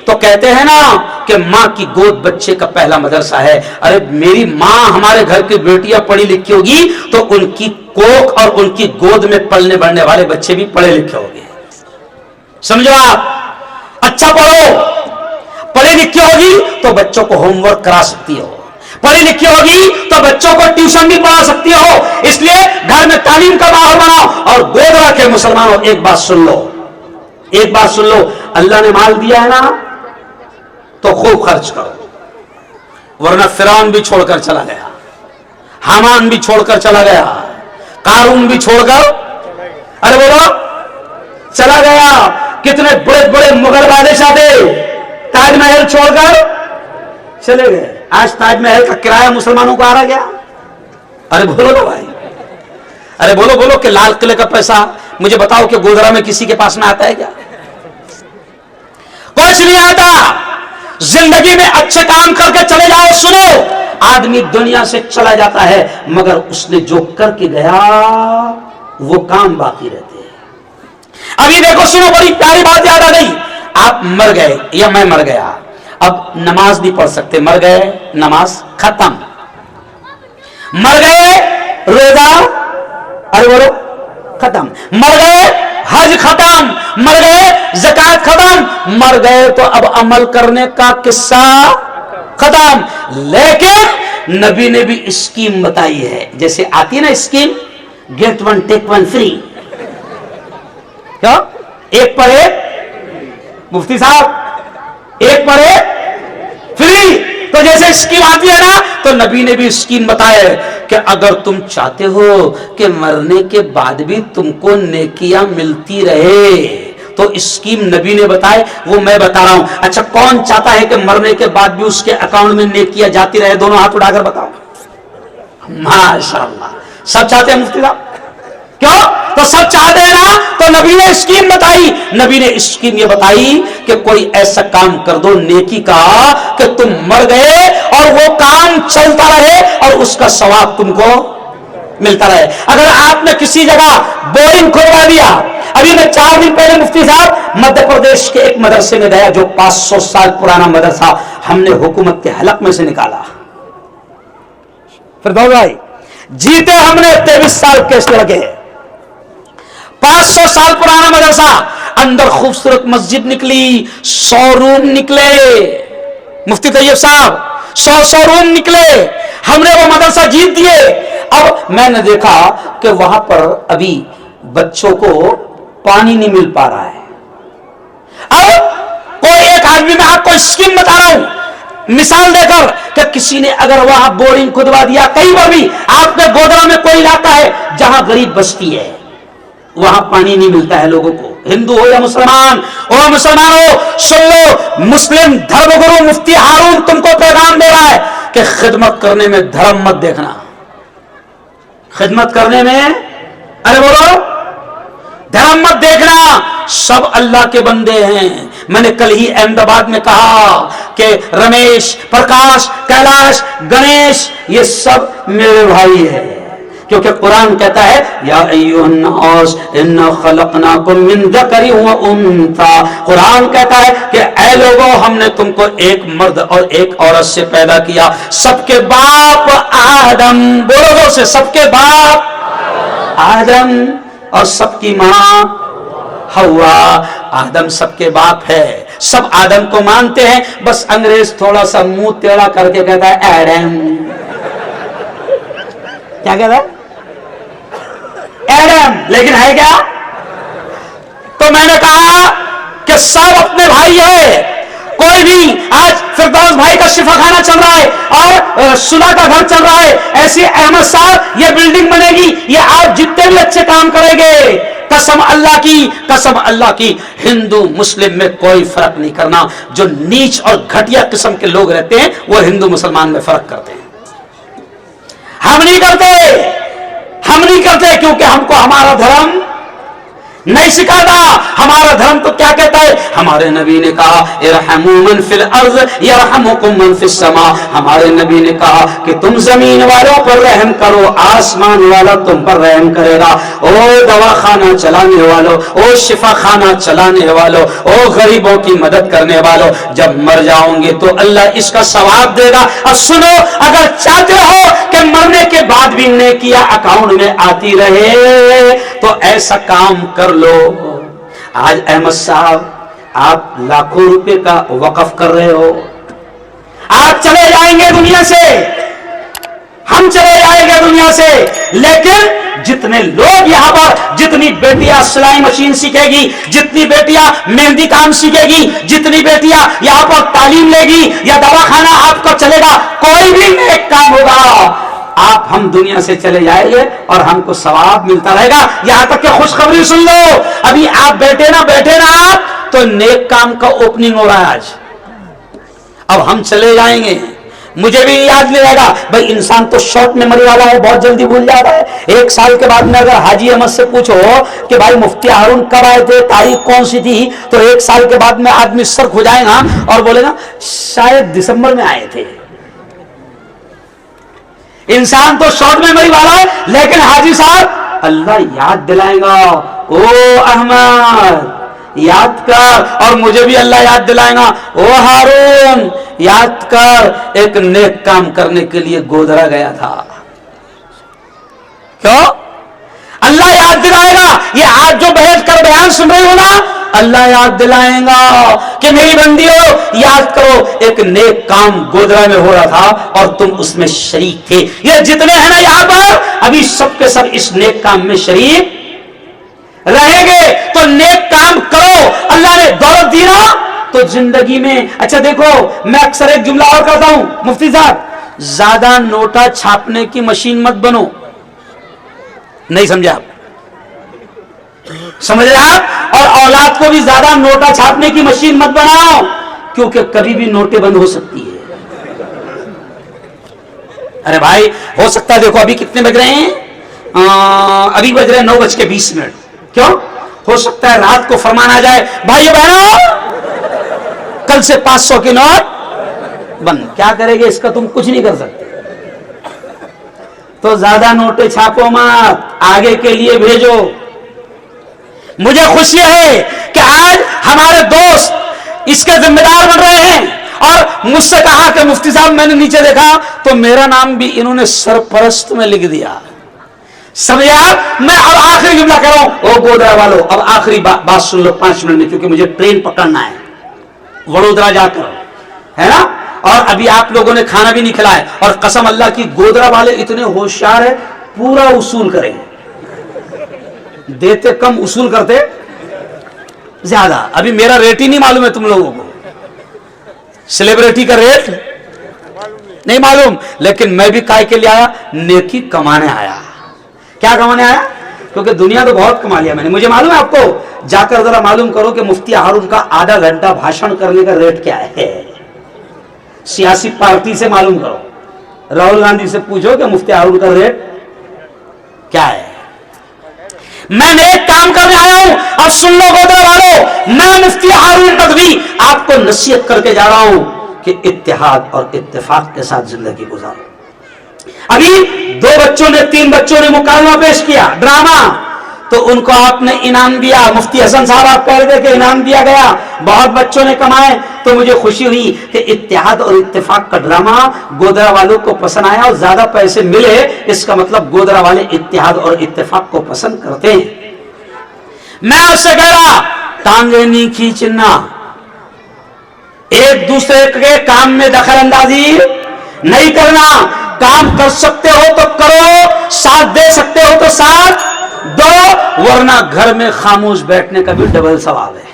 तो कहते हैं ना कि मां की गोद बच्चे का पहला मदरसा है। अरे मेरी मां, हमारे घर की बेटियां पढ़ी लिखी होगी तो उनकी कोख और उनकी गोद में पलने बढ़ने वाले बच्चे भी पढ़े लिखे होंगे। समझो आप, अच्छा पढ़ो। पढ़ी लिखी होगी तो बच्चों को होमवर्क करा सकती हो, पढ़ी लिखी होगी तो बच्चों को ट्यूशन भी पढ़ा सकती हो। इसलिए घर में तालीम का माहौल बनाओ। और गोदरा के मुसलमानों, एक बात सुन लो, एक बात सुन लो, अल्लाह ने माल दिया है ना तो खूब खर्च करो, वरना फिरौन भी छोड़कर चला गया, हामान भी छोड़कर चला गया, कारून भी छोड़कर, अरे बोलो, चला गया। कितने बड़े बड़े मुगल बादशाह थे, ताजमहल छोड़कर चले गए। आज ताजमहल का किराया मुसलमानों को आ रहा गया। अरे बोलो ना भाई, अरे बोलो बोलो कि लाल किले का पैसा मुझे बताओ कि गोधरा में किसी के पास में आता है क्या? कुछ नहीं आता। जिंदगी में अच्छे काम करके चले जाओ। सुनो, आदमी दुनिया से चला जाता है मगर उसने जो करके गया वो काम बाकी रहते हैं। अभी देखो, सुनो, बड़ी प्यारी बात याद आ गई। आप मर गए या मैं मर गया, अब नमाज नहीं पढ़ सकते, मर गए, नमाज खत्म। मर गए, रोजा, अरे बोलो, खत्म। मर गए, हज खत्म। मर गए, ज़कात खत्म। मर गए तो अब अमल करने का किस्सा खत्म। लेकिन नबी ने भी स्कीम बताई है, जैसे आती है ना scheme, get one take one free. क्या? एक पर एक, मुफ्ती साहब, एक पर एक फ्री। तो जैसे स्कीम आती है ना, तो नबी ने भी स्कीम बताया है कि अगर तुम चाहते हो कि मरने के बाद भी तुमको नेकियां मिलती रहे तो स्कीम नबी ने बताए, वो मैं बता रहा हूं। अच्छा, कौन चाहता है कि मरने के बाद भी उसके अकाउंट में नेकियां जाती रहे? दोनों हाथ उठाकर बताओ। माशाअल्लाह, सब चाहते हैं मुफ्ती साहब। क्यों? तो सब चाहते हैं ना, तो नबी ने स्कीम बताई। नबी ने स्कीम ये बताई कि कोई ऐसा काम कर दो नेकी का कि तुम मर गए और वो काम चलता रहे और उसका सवाब तुमको मिलता रहे। अगर आपने किसी जगह बोरिंग खुदवा दिया, अभी मैं 4 दिन पहले मुफ्ती साहब मध्य प्रदेश के एक मदरसे में गया जो 500 साल पुराना मदरसा हमने हुकूमत के हलक में से निकाला। फिर भाई जीते हमने 23 साल केस लगे। 500 साल पुराना मदरसा, अंदर खूबसूरत मस्जिद निकली, 100 रूम निकले। मुफ्ती तैयब साहब 100 रूम निकले। हमने वो मदरसा जीत दिए। अब मैंने देखा कि वहां पर अभी बच्चों को पानी नहीं मिल पा रहा है। अब कोई एक आदमी, मैं आपको स्कीम बता रहा हूं मिसाल देकर, कि किसी ने अगर वहां बोरिंग खुदवा दिया, कहीं पर भी आपके गोधरा में कोई इलाका है जहां गरीब बस्ती है, वहां पानी नहीं मिलता है लोगों को, हिंदू हो या मुसलमान, ओ मुसलमानों सुन लो, मुस्लिम धर्मगुरु मुफ्ती हारून तुमको पैगाम दे रहा है कि खिदमत करने में धर्म मत देखना। खिदमत करने में, अरे बोलो, धर्म मत देखना। सब अल्लाह के बंदे हैं। मैंने कल ही अहमदाबाद में कहा कि रमेश, प्रकाश, कैलाश, गणेश ये सब मेरे भाई हैं, क्योंकि कुरान कहता है या अय्युहन्नास इन्ना खलकनाकुम मिन ज़करिन व उन्सा। कुरान कहता है कि ऐ लोगों, हमने तुमको एक मर्द और एक औरत से पैदा किया। सबके बाप आदम, बोलो से, सबके बाप आदम और सबकी मां हवा। आदम सबके बाप है, सब आदम को मानते हैं, बस अंग्रेज थोड़ा सा मुंह टेढ़ा करके कहता है एडम। क्या कहता है? एडम, लेकिन है क्या? तो मैंने कहा कि सब अपने भाई है। कोई भी आज फिरदौस भाई का शिफाखाना चल रहा है और सुला का घर चल रहा है, ऐसे अहमद साहब ये बिल्डिंग बनेगी, ये आप जितने भी अच्छे काम करेंगे, कसम अल्लाह की, कसम अल्लाह की, हिंदू मुस्लिम में कोई फर्क नहीं करना। जो नीच और घटिया किस्म के लोग रहते हैं वो हिंदू मुसलमान में फर्क करते हैं। हम नहीं करते, हम नहीं करते, क्योंकि हमको हमारा धर्म नहीं सिखाता। हमारा धर्म तो क्या कहता है? हमारे नबी ने कहा इरहमू मन फिल अर्ज़ यरहमुकुम मन फिस समा। हमारे नबी ने कहा कि तुम जमीन वालों पर रहम करो, आसमान वाला तुम पर रहम करेगा। ओ दवाखाना चलाने वालों, ओ शिफा खाना चलाने वालों, ओ गरीबों की मदद करने वालों, जब मर जाओगे तो अल्लाह इसका सवाब देगा। और सुनो, अगर चाहते हो कि मरने के बाद भी नेकियां अकाउंट में आती रहे तो ऐसा काम कर लो। आज अहमद साहब आप लाखों रुपए का वक़्फ़ कर रहे हो, आप चले जाएंगे दुनिया से, हम चले जाएंगे दुनिया से, लेकिन जितने लोग यहां पर, जितनी बेटियां सिलाई मशीन सीखेगी, जितनी बेटियां मेहंदी काम सीखेगी, जितनी बेटियां यहां पर तालीम लेगी या दवाखाना आपका चलेगा, कोई भी नेक काम होगा, आप हम दुनिया से चले जाएंगे और हमको सवाब मिलता रहेगा। यहां तक कि खुशखबरी सुन लो, अभी आप बैठे ना आप तो नेक काम का ओपनिंग हो रहा है आज। अब हम चले जाएंगे, मुझे भी याद नहीं रहेगा भाई। इंसान तो शॉर्ट मेमोरी वाला है, बहुत जल्दी भूल जाता है। 1 साल के बाद में अगर हाजी अहमद से पूछो कि भाई मुफ्ती हारून कब आए थे, तारीख कौन सी थी, तो 1 साल के बाद में आदमी सर खुजाएगा और बोलेगा शायद दिसंबर में आए थे। इंसान तो शॉर्ट मेमोरी वाला है, लेकिन हाजी साहब अल्लाह याद दिलाएगा, ओ अहमद याद कर, और मुझे भी अल्लाह याद दिलाएगा, ओ हारून याद कर, एक नेक काम करने के लिए गोधरा गया था। क्यों? अल्लाह याद दिलाएगा। ये आज जो बहस कर बयान सुन रही हो ना, अल्लाह याद दिलाएगा कि मेरी बंदियों याद करो, एक नेक काम गोधरा में हो रहा था और तुम उसमें शरीक थे। ये जितने हैं ना यहां पर, अभी सबके सब इस नेक काम में शरीक रहेंगे। तो नेक काम करो। अल्लाह ने दौलत दी ना तो जिंदगी में, अच्छा देखो, मैं अक्सर एक जुमला और करता हूं, मुफ्ती साहब, ज्यादा नोटा छापने की मशीन मत बनो। नहीं समझे आप? समझ रहे आप? और औलाद को भी ज्यादा नोटा छापने की मशीन मत बनाओ, क्योंकि कभी भी नोटें बंद हो सकती है। अरे भाई हो सकता है, देखो अभी कितने बज रहे हैं, अभी बज रहे हैं 9:20। क्यों? हो सकता है रात को फरमान आ जाए, भाइयों बहनों कल से 500 के नोट बंद। क्या करेंगे इसका, तुम कुछ नहीं कर सकते। तो ज्यादा नोटें छापो मत, आगे के लिए भेजो। मुझे खुशी है कि आज हमारे दोस्त इसके जिम्मेदार बन रहे हैं और मुझसे कहा कि मुफ्ती साहब मैंने नीचे देखा तो मेरा नाम भी इन्होंने सरपरस्त में लिख दिया। समझे आप? मैं अब आखिरी जुमला कह रहा हूं, ओ गोधरा वालों, अब आखिरी बात सुन लो 5 मिनट में, क्योंकि मुझे ट्रेन पकड़ना है वडोदरा जाकर, है ना। और अभी आप लोगों ने खाना भी नहीं खिलाया, और कसम अल्लाह की गोधरा वाले इतने होशियार है, पूरा उसूल करेंगे। देते कम, उसूल करते ज्यादा। अभी मेरा रेट ही नहीं मालूम है तुम लोगों को, सेलिब्रिटी का रेट नहीं मालूम, लेकिन मैं भी काय के लिए आया, नेकी कमाने आया। क्या कमाने आया? क्योंकि दुनिया तो बहुत कमा लिया मैंने। मुझे मालूम है, आपको जाकर जरा मालूम करो कि मुफ्ती हारून का आधा घंटा भाषण करने का रेट क्या है। सियासी पार्टी से मालूम करो, राहुल गांधी से पूछो कि मुफ्ती हारून का रेट क्या है। मैं एक काम करने आया हूं, अब सुन लो गोधरा वालों, मैं मुफ्ती हारून नदवी आपको नसीहत करके जा रहा हूं कि इत्तेहाद और इत्तेफाक के साथ जिंदगी गुजारो। अभी 2 बच्चों ने 3 बच्चों ने मुकाबला पेश किया, ड्रामा, तो उनको आपने इनाम दिया। मुफ्ती हसन साहब आप कह रहे थे कि इनाम दिया गया, बहुत बच्चों ने कमाए। तो मुझे खुशी हुई कि इत्तेहाद और इत्तेफाक का ड्रामा गोधरा वालों को पसंद आया और ज्यादा पैसे मिले। इसका मतलब गोधरा वाले इत्तेहाद और इत्तेफाक को पसंद करते हैं। मैं आपसे कह रहा, टांगे नहीं खींचना, एक दूसरे के काम में दखल अंदाजी नहीं करना। काम कर सकते हो तो करो, साथ दे सकते हो तो साथ दो, वरना घर में खामोश बैठने का भी डबल सवाल है।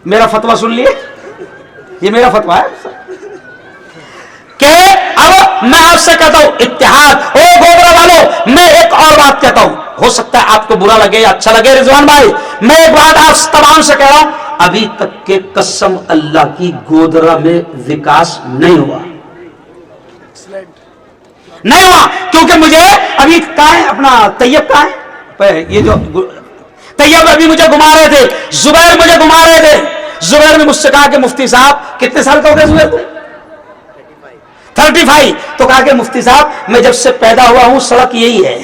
मेरा फतवा सुन लिए, ये मेरा फतवा है कि अब मैं आपसे कहता हूं इत्तेहाद। ओ गोधरा वालों, मैं एक और बात कहता हूं, हो सकता है आपको बुरा लगे या अच्छा लगे। रिजवान भाई, मैं एक बात आप तमाम से कह रहा हूं, अभी तक के कसम अल्लाह की गोधरा में विकास नहीं हुआ, नहीं हुआ। क्योंकि मुझे अभी कहा है अपना तैयब कहा है, ये जो तैयब अभी मुझे घुमा रहे थे, जुबैर मुझे घुमा रहे थे। जुबैर ने मुझसे कहा कि मुफ्ती साहब, कितने साल का हो गया जुबैर? 35। तो कहा कि मुफ्ती साहब, मैं जब से पैदा हुआ हूं सड़क यही है,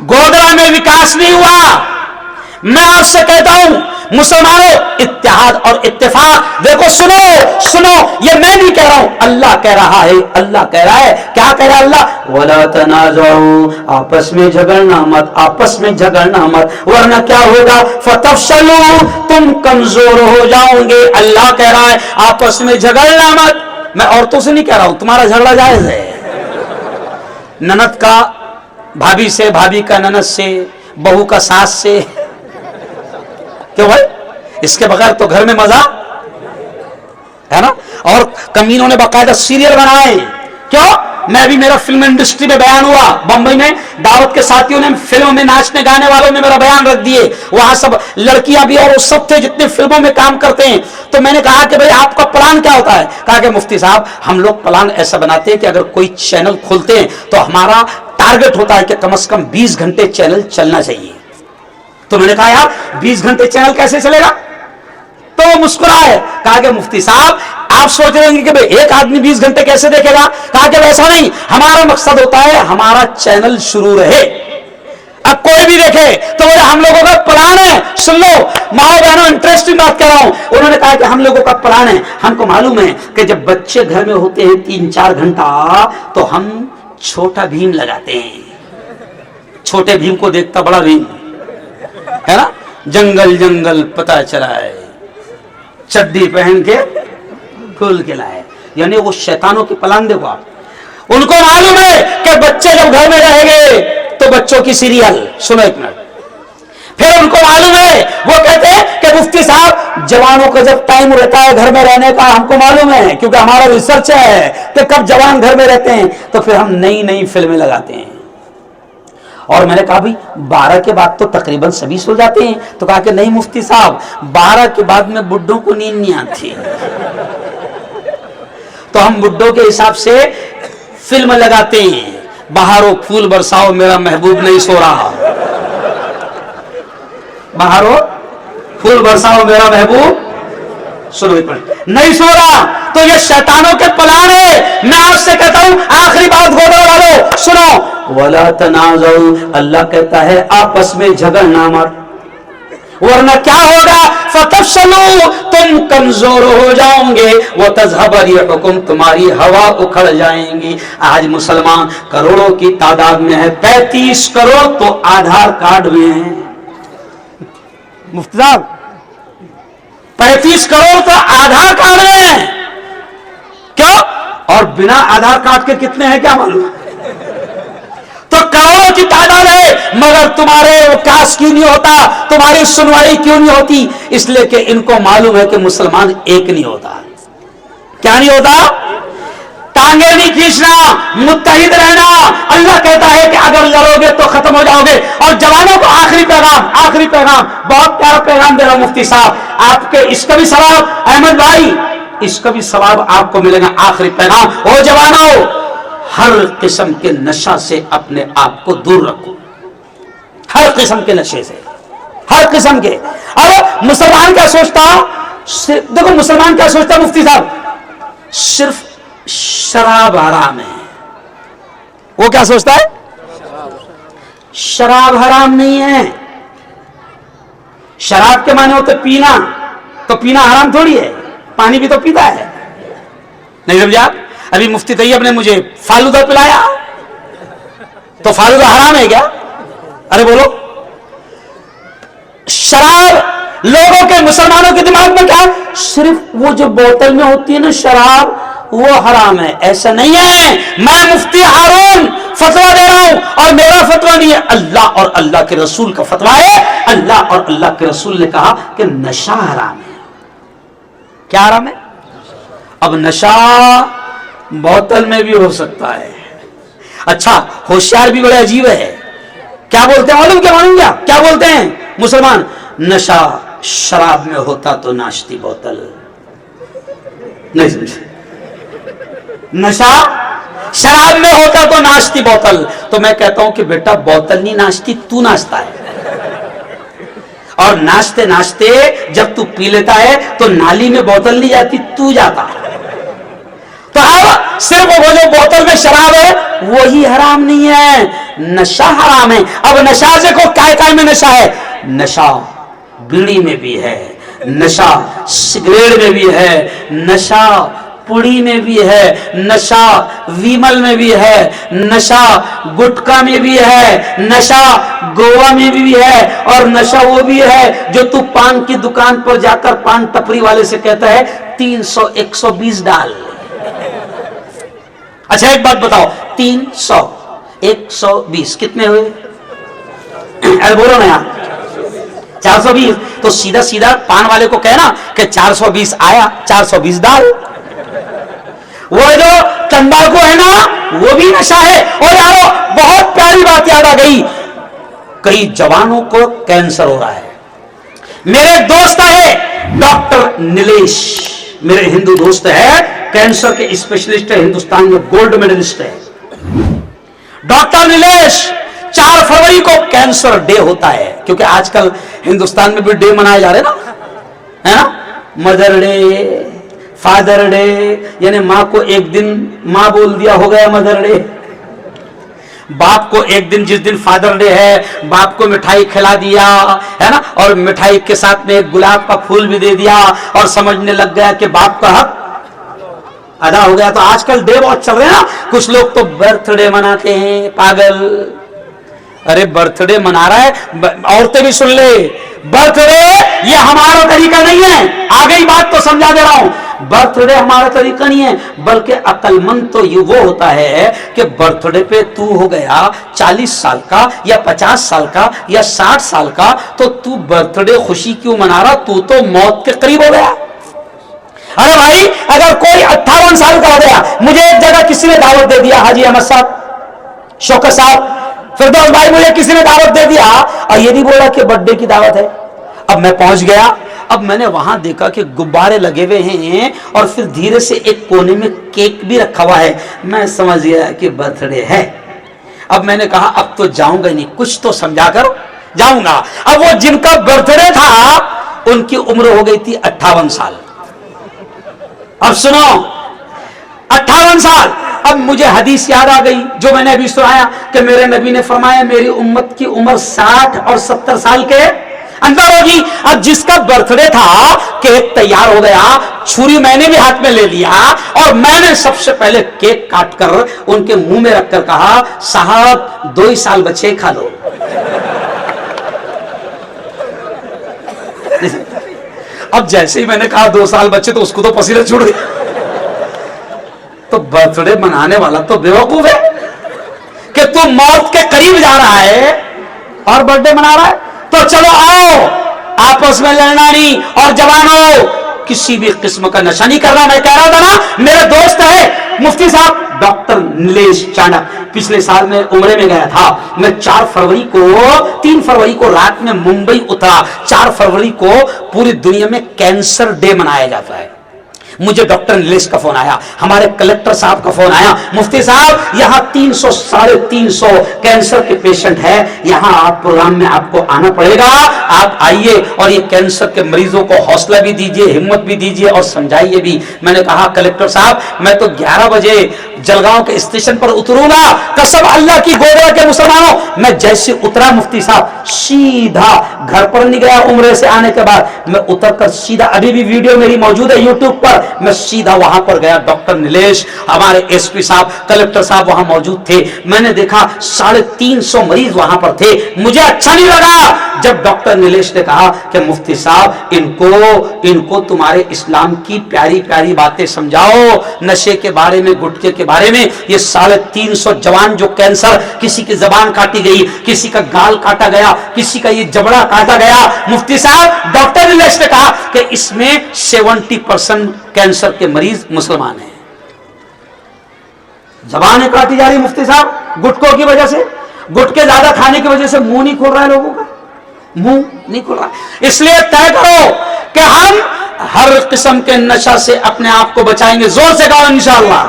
गोधरा में विकास नहीं हुआ। मैं आपसे कहता हूं मुसलमानों, इत्तेहाद और इत्तेफाक, देखो सुनो सुनो, ये मैं नहीं कह रहा हूं, अल्लाह कह रहा है। अल्लाह कह रहा है, क्या कह रहा है अल्लाह? वला तनाज़ऊ, आपस में झगड़ना मत, आपस में झगड़ना मत, वरना क्या होगा? फतफशलू, तुम कमजोर हो जाओगे। अल्लाह कह रहा है आपस में झगड़ना मत। मैं औरतों से नहीं कह रहा हूं, तुम्हारा झगड़ा जायज है, ननद का भाभी से, भाभी का ननद से, बहू का सास से, क्यों भाई? इसके बगैर तो घर में मजा है ना। और कमीनों ने बाकायदा सीरियल बनाए, क्यों? मैं भी, मेरा फिल्म इंडस्ट्री में बयान हुआ बंबई में, दावत के साथियों ने फिल्मों में नाचने गाने वालों ने मेरा बयान रख दिए, वहां सब लड़कियां भी और वो सब थे जितने फिल्मों में काम करते हैं। तो मैंने कहा कि भाई आपका प्लान क्या होता है? कहा कि मुफ्ती साहब हम लोग प्लान ऐसा बनाते हैं कि अगर कोई चैनल खोलते हैं तो हमारा टारगेट होता है कि कम से कम 20 घंटे चैनल चलना चाहिए। तो मैंने कहा यार 20 घंटे चैनल कैसे चलेगा? तो वो मुस्कुराए, कहा कि मुफ्ती साहब आप सोच रहे होंगे कि भाई एक आदमी 20 घंटे कैसे देखेगा? कहा कि वैसा नहीं, हमारा मकसद होता है हमारा चैनल शुरू रहे, अब कोई भी देखे। तो बोले हम लोगों का प्लान है, सुन लो माओ बहनों, इंटरेस्टिंग बात कर रहा हूं। उन्होंने कहा कि हम लोगों का प्लान है, हमको मालूम है कि जब बच्चे घर में होते हैं 3-4 घंटा तो हम छोटा भीम लगाते हैं। छोटे भीम को देखता बड़ा भीम, है ना, जंगल जंगल पता चला है, चड्डी पहन के खोल के लाए। यानी वो शैतानों की प्लान देखो आप, उनको मालूम है कि बच्चे जब घर में रहेंगे तो बच्चों की सीरियल। सुनो एक मिनट, फिर उनको मालूम है, वो कहते हैं कि मुफ्ती साहब जवानों का जब टाइम रहता है घर में रहने का, हमको मालूम है क्योंकि हमारा रिसर्च है कि कब जवान घर में रहते हैं, तो फिर हम नई नई फिल्में लगाते हैं। और मैंने कहा भाई 12 के बाद तो तकरीबन सभी सो जाते हैं। तो कहा कि नहीं मुफ्ती साहब 12 के बाद में बुड्ढों को नींद नहीं आती, तो हम बुड्ढों के हिसाब से फिल्म लगाते हैं। बहारो फूल बरसाओ मेरा महबूब नहीं सो रहा, बहारो फूल बरसाओ मेरा महबूब सुनो नहीं सो रहा। तो ये शैतानों के प्लान है। मैं आपसे कहता हूं आखिरी बात गोदर वालों सुनो, वला तनाज़उ, अल्लाह कहता है आपस में झगड़ना मत, वरना क्या होगा? फतफशलू, तुम कमजोर हो जाओगे, वो तज़हब रिहुकुम, तुम्हारी हवा उखड़ जाएंगी। आज मुसलमान करोड़ों की तादाद में है, 35 करोड़ तो आधार कार्ड में है। मुफ्ती साहब 35 करोड़ तो आधार कार्ड में है, क्यों? और बिना आधार कार्ड के कितने हैं क्या मालूम? तो करोड़ों की तादाद है, मगर तुम्हारे विकास क्यों नहीं होता, तुम्हारी सुनवाई क्यों नहीं होती? इसलिए कि इनको मालूम है कि मुसलमान एक नहीं होता। क्या नहीं होता? टांगे नहीं खींचना, मुत्तहिद रहना। अल्लाह कहता है कि अगर लड़ोगे तो खत्म हो जाओगे। और जवानों को आखिरी पैगाम, बहुत प्यारा पैगाम दे रहा हूं मुफ्ती साहब, आपके इसका भी सवाब, अहमद भाई इसका भी सवाब आपको मिलेगा। आखिरी पैगाम, ओ जवानों, हर किस्म के नशा से अपने आप को दूर रखो, हर किस्म के नशे से, हर किस्म के। अब मुसलमान क्या सोचता, देखो मुसलमान क्या सोचता मुफ्ती साहब, सिर्फ शराब हराम है। वो क्या सोचता है? शराब हराम नहीं है। शराब के माने होते पीना, तो पीना हराम थोड़ी है, पानी भी तो पीता है। नहीं समझा? अभी मुफ्ती तैयब ने मुझे फालूदा पिलाया, तो फालूदा हराम है क्या? अरे बोलो। शराब लोगों के, मुसलमानों के दिमाग में क्या, सिर्फ वो जो बोतल में होती है ना शराब, वो हराम है। ऐसा नहीं है। मैं मुफ्ती हारून फतवा दे रहा हूं, और मेरा फतवा नहीं है, अल्लाह और अल्लाह के रसूल का फतवा है। अल्लाह और अल्लाह के रसूल ने कहा कि नशा हराम है। क्या हराम है? अब नशा बोतल में भी हो सकता है। अच्छा, होशियार भी बड़े अजीब है। क्या बोलते हैं मालूम? क्या क्या बोलते हैं मुसलमान? नशा शराब में होता तो नाश्ती बोतल। नहीं समझे? नशा शराब में होता तो नाश्ती बोतल। तो मैं कहता हूं कि बेटा बोतल नहीं नाश्ती, तू नाश्ता है। और नाश्ते नाश्ते जब तू पी लेता है तो नाली में बोतल नहीं जाती, तू जाता। तो अब सिर्फ वो जो बोतल में शराब है वही हराम नहीं है, नशा हराम है। अब नशा से को काय में नशा है? नशा बीड़ी में भी है, नशा सिगरेट में भी है, नशा पुड़ी में भी है, नशा विमल में भी है, नशा गुटखा में भी है, नशा गोवा में भी है, और नशा वो भी है जो तू पान की दुकान पर जाकर पान टपरी वाले से कहता है 300 120 डाल। अच्छा एक बात बताओ, 300 120 कितने हुए? अरे बोलो ना यार, 420। तो सीधा सीधा पान वाले को कहना कि 420 आया 420 डाल। वो जो तंबाकू है ना वो भी नशा है। और यारो बहुत प्यारी बात याद आ गई, कई जवानों को कैंसर हो रहा है। मेरे एक दोस्त है डॉक्टर नीलेश, मेरे हिंदू दोस्त है, कैंसर के स्पेशलिस्ट है, हिंदुस्तान में गोल्ड मेडलिस्ट है डॉक्टर नीलेश। 4 फरवरी को कैंसर डे होता है, क्योंकि आजकल हिंदुस्तान में भी डे मनाए जा रहे ना, है ना, मदर डे, फादर डे, यानी मां को एक दिन मां बोल दिया हो गया मदर डे। बाप को एक दिन, जिस दिन फादर डे है, बाप को मिठाई खिला दिया, है ना, और मिठाई के साथ में एक गुलाब का फूल भी दे दिया और समझने लग गया कि बाप का हक अदा हो गया। तो आजकल डे बहुत चल रहे हैं ना, कुछ लोग तो बर्थडे मनाते हैं, पागल। अरे बर्थडे मना रहा है, औरतें भी सुन ले, बर्थडे ये हमारा तरीका नहीं है। आ गई बात तो समझा दे रहा हूं, बर्थडे हमारा तरीका नहीं है, बल्कि अक्लमंद तो ये वो होता है कि बर्थडे पे तू हो गया 40 साल का या 50 साल का या 60 साल का, तो तू बर्थडे खुशी क्यों मना रहा? तू तो मौत के करीब हो गया। अरे भाई अगर कोई 58 साल का हो गया, मुझे एक जगह किसी ने दावत दे दिया, हाजी अहमद साहब, शौकत साहब, फिरदौस भाई, मुझे किसी ने दावत दे दिया और ये नहीं बोला कि बर्थडे की दावत है। अब मैं पहुंच गया, अब मैंने वहां देखा कि गुब्बारे लगे हुए हैं और फिर धीरे से एक कोने में केक भी रखा हुआ है। मैं समझ गया कि बर्थडे है। अब मैंने कहा अब तो जाऊंगा नहीं, कुछ तो समझा कर जाऊंगा। अब वो जिनका बर्थडे था उनकी उम्र हो गई थी 58 साल। अब सुनो, 58 साल। अब मुझे हदीस याद आ गई जो मैंने अभी सुनाया कि मेरे नबी ने फरमाया मेरी उम्मत की उम्र 60 और 70 साल के अंदर होगी। अब जिसका बर्थडे था, केक तैयार हो गया, छुरी मैंने भी हाथ में ले लिया और मैंने सबसे पहले केक काटकर उनके मुंह में रखकर कहा, साहब 2 ही साल बच्चे खा लो। अब जैसे ही मैंने कहा 2 साल बच्चे, तो उसको तो पसीना छूट गया। तो बर्थडे मनाने वाला तो बेवकूफ है कि तू मौत के करीब जा रहा है और बर्थडे मना रहा है। तो चलो आओ, आपस में लड़ना नहीं, और जवानों किसी भी किस्म का नशा नहीं करना। मैं कह रहा था ना, मेरे दोस्त है मुफ्ती साहब डॉक्टर नीलेश चाणक, पिछले साल में उम्रे में गया था। मैं 3 फरवरी को रात में मुंबई उतरा। 4 फरवरी को पूरी दुनिया में कैंसर डे मनाया जाता है। मुझे डॉक्टर नीलेश का फोन आया, हमारे कलेक्टर साहब का फोन आया, मुफ्ती साहब यहाँ 300 साढ़े 300 कैंसर के पेशेंट है, यहाँ आप प्रोग्राम में आपको आना पड़ेगा, आप आइए और ये कैंसर के मरीजों को हौसला भी दीजिए, हिम्मत भी दीजिए और समझाइए भी। मैंने कहा कलेक्टर साहब मैं तो 11 बजे जलगांव के स्टेशन पर उतरूंगा, कसम अल्लाह की गोदरा के मुसलमानों। मैं जैसे उतरा मुफ्ती साहब, सीधा घर पर नहीं गया। उम्रे से आने के बाद मैं उतरकर सीधा, अभी भी वीडियो मेरी मौजूद है यूट्यूब पर, मैं सीधा वहां पर गया। डॉक्टर नीलेश, हमारे एसपी साहब, कलेक्टर साहब वहां मौजूद थे। मैंने देखा 350 मरीज वहां पर थे। मुझे अच्छा नहीं लगा जब डॉक्टर नीलेश ने कहा कि मुफ्ती साहब इनको तुम्हारे इस्लाम की प्यारी प्यारी बातें समझाओ, नशे के बारे में, गुटखे के बारे में। ये 350 जवान जो कैंसर, किसी की जबान काटी गई, किसी का गाल काटा गया, किसी का ये जबड़ा काटा गया। मुफ्ती साहब डॉक्टर नीलेश ने कहा कि इसमें 70% कैंसर के मरीज मुसलमान हैं। जबानें काटी जा रही मुफ्ती साहब गुटकों की वजह से, गुटके ज्यादा खाने की वजह से मुंह नहीं खोल रहा है लोगों का, मुंह नहीं खोल रहा। इसलिए तय करो कि हम हर किस्म के नशा से अपने आप को बचाएंगे। जोर से कहो इंशाअल्लाह।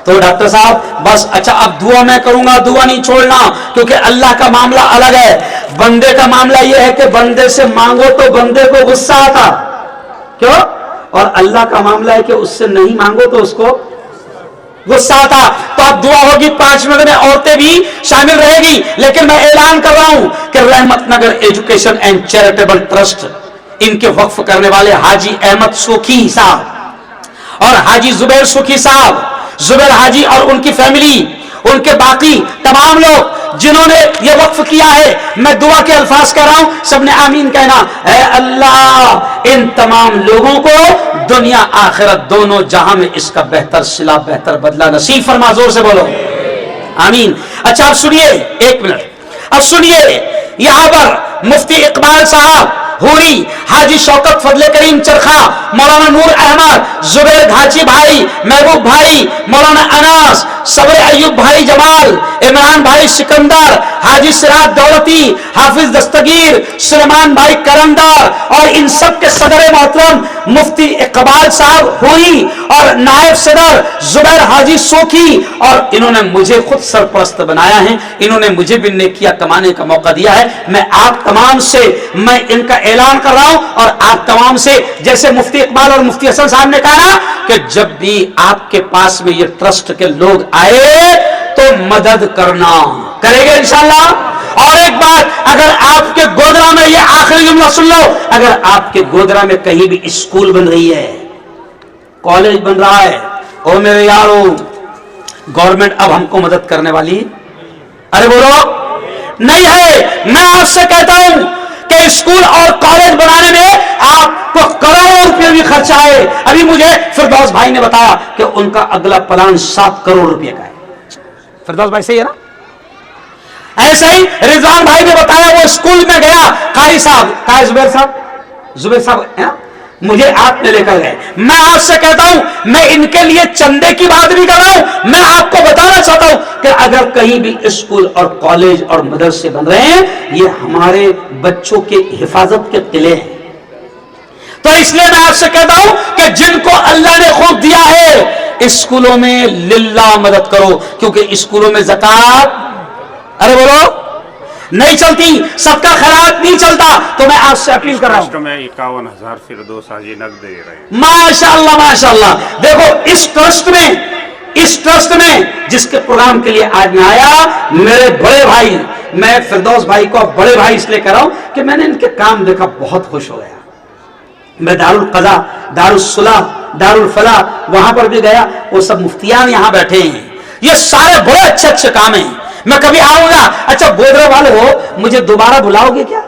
तो डॉक्टर साहब बस, अच्छा अब दुआ मैं करूंगा, दुआ नहीं छोड़ना, क्योंकि अल्लाह का मामला अलग है। बंदे का मामला यह है कि बंदे से मांगो तो बंदे को गुस्सा आता, क्यों? और अल्लाह का मामला है कि उससे नहीं मांगो तो उसको गुस्सा आता। तो अब दुआ होगी, 5 मिनट में औरतें भी शामिल रहेगी। लेकिन मैं ऐलान कर रहा हूं कि रहमत नगर एजुकेशन एंड चैरिटेबल ट्रस्ट, इनके वक्फ करने वाले हाजी अहमद सुखी साहब और हाजी जुबैर सुखी साहब, जुबैर हाजी और उनकी फैमिली, उनके बाकी तमाम लोग जिन्होंने ये वक्फ किया है, मैं दुआ के अल्फाज कह रहा हूं, सबने आमीन कहना है। अल्लाह इन तमाम लोगों को दुनिया आखिरत दोनों जहां में इसका बेहतर सिला, बेहतर बदला नसीब फरमा। जोर से बोलो आमीन। अच्छा अब सुनिए, 1 मिनट, अब सुनिए, यहां पर मुफ्ती इकबाल साहब हुरी, हाजी शौकत फजले करीम चरखा, मौलाना नूर अहमद, जुबैर घाची भाई, महबूब भाई, मौलाना अनास, सबर अयूब भाई जमाल, इमरान भाई सिकंदर, हाजी सिराज दौलती, हाफिज दस्तगीर, सुलेमान भाई करंदार, और इन सब के सदर मोहतरम मुफ्ती इकबाल साहब हुई और नायब सदर जुबैर हाजी सोखी, और इन्होंने मुझे खुद सरपरस्त बनाया है, इन्होंने मुझे भी नेकिया कमाने का मौका दिया है। मैं आप तमाम से मैं इनका ऐलान कर रहा हूं, और आप तमाम से, जैसे मुफ्ती इकबाल और मुफ्ती हसन साहब ने कहा कि जब भी आपके पास में ये ट्रस्ट के लोग आए तो मदद करना, करेंगे इंशाल्लाह। और एक बात, अगर आपके गोदरा में, ये आखिरी जुमला सुन लो, अगर आपके गोदरा में कहीं भी स्कूल बन रही है, कॉलेज बन रहा है, ओ मेरे यारो, गवर्नमेंट अब हमको मदद करने वाली, अरे बोलो नहीं है। मैं आपसे कहता हूं कि स्कूल और कॉलेज बनाने में आपको करोड़ों रुपए भी खर्चा है। अभी मुझे फिरदौस भाई ने बताया कि उनका अगला प्लान 7 करोड़ रुपए का है। फिरदौस भाई सही है ना? ऐसे ही रिजवान भाई ने बताया, वो स्कूल में गया, कारी साहब, कहा जुबैर साहब है ना, मुझे आपने लेकर गए। मैं आपसे कहता हूं, मैं इनके लिए चंदे की बात नहीं कर रहा हूं, मैं आपको बताना चाहता हूं कि अगर कहीं भी स्कूल और कॉलेज और मदरसे बन रहे हैं, ये हमारे बच्चों के हिफाजत के किले हैं। तो इसलिए मैं आपसे कहता हूं कि जिनको अल्लाह ने खूब दिया है, स्कूलों में लिल्लाह मदद करो, क्योंकि स्कूलों में ज़कात, अरे बोलो, नहीं चलती, सबका खैरात नहीं चलता। तो मैं आपसे अपील कर रहा हूं, में 51,000 फिरदौस हाजी नकद दे रहे हैं। माशाअल्लाह माशाअल्लाह। देखो इस ट्रस्ट में जिसके प्रोग्राम के लिए आज मैं आया, मेरे बड़े भाई, मैं फिरदौस भाई को बड़े भाई इसलिए कह रहा हूं कि मैंने इनके काम देखा, बहुत खुश हो गया। मैं दारुल कज़ा, दारुल सुलह, दारुल फलाह, वहां पर भी गया, वो सब मुफ्तियान यहां बैठे हैं, ये सारे बड़े अच्छे अच्छे काम हैं। मैं कभी आऊंगा, अच्छा गोदरा वाले हो, मुझे दोबारा बुलाओगे क्या?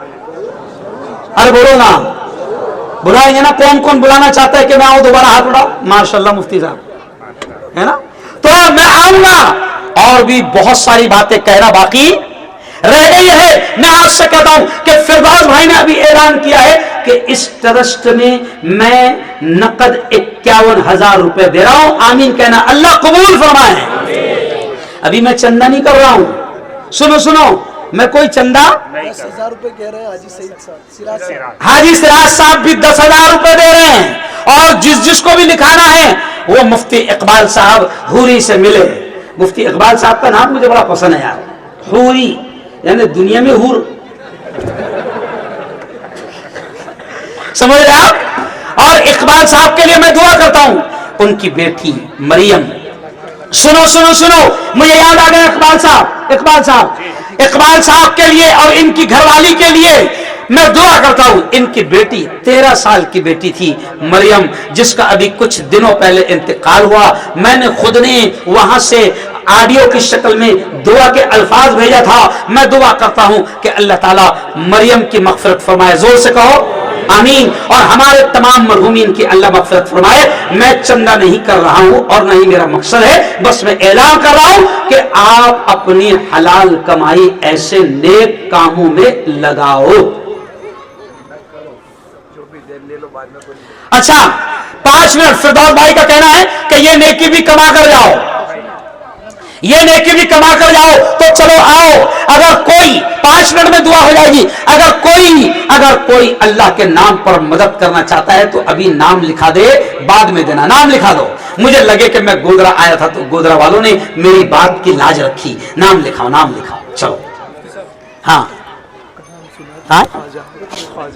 अरे बोलो ना, बुलाएंगे ना? कौन कौन बुलाना चाहता है कि मैं आऊं दोबारा? हाथ उठाओ। माशाल्लाह मुफ्ती साहब, है ना? तो मैं आऊंगा, और भी बहुत सारी बातें कहना बाकी रह गई है। मैं आपसे कहता हूं कि फिरदौस भाई ने अभी ऐलान किया है कि इस ट्रस्ट में मैं नकद 51,000 रुपए दे रहा हूं। आमीन कहना, अल्लाह कबूल फरमाए। अभी मैं चंदा नहीं कर रहा हूं, सुनो, मैं कोई चंदा 10,000 रुपए कह रहे हैं हाजी सईद साहब, सिराज साहब। हाजी सिराज साहब भी 10,000 रुपए दे रहे हैं, और जिसको भी लिखाना है वो मुफ्ती इकबाल साहब हुरी से मिले। मुफ्ती इकबाल साहब का नाम मुझे बड़ा पसंद है यार, हुरी यानी दुनिया में हूर, समझ रहे आप? और इकबाल साहब के लिए मैं दुआ करता हूं, उनकी बेटी मरियम, सुनो, मुझे याद आ गया इकबाल साहब के लिए और इनकी घरवाली के लिए मैं दुआ करता हूं। इनकी बेटी 13 साल की बेटी थी मरियम, जिसका अभी कुछ दिनों पहले इंतकाल हुआ। मैंने खुद ने वहां से ऑडियो की शक्ल में दुआ के अल्फाज भेजा था। मैं दुआ करता हूं कि अल्लाह ताला मरियम की मग़फ़िरत फरमाए, जोर से कहो आमीन, और हमारे तमाम मरहूमीन की अल्लाह मग़फ़िरत फरमाए। मैं चंदा नहीं कर रहा हूं और नहीं मेरा मकसद है, बस मैं ऐलान कर रहा हूं कि आप अपनी हलाल कमाई ऐसे नेक कामों में लगाओ। अच्छा 5 मिनट, फिरदौस भाई का कहना है कि ये नेकी भी कमा कर जाओ, ये नेकी भी कमा कर जाओ। तो चलो आओ, अगर कोई 5 मिनट में दुआ हो जाएगी। अगर कोई अल्लाह के नाम पर मदद करना चाहता है तो अभी नाम लिखा दे, बाद में देना, नाम लिखा दो। मुझे लगे कि मैं गोदरा आया था तो गोदरा वालों ने मेरी बात की लाज रखी, नाम लिखाओ। चलो हाँ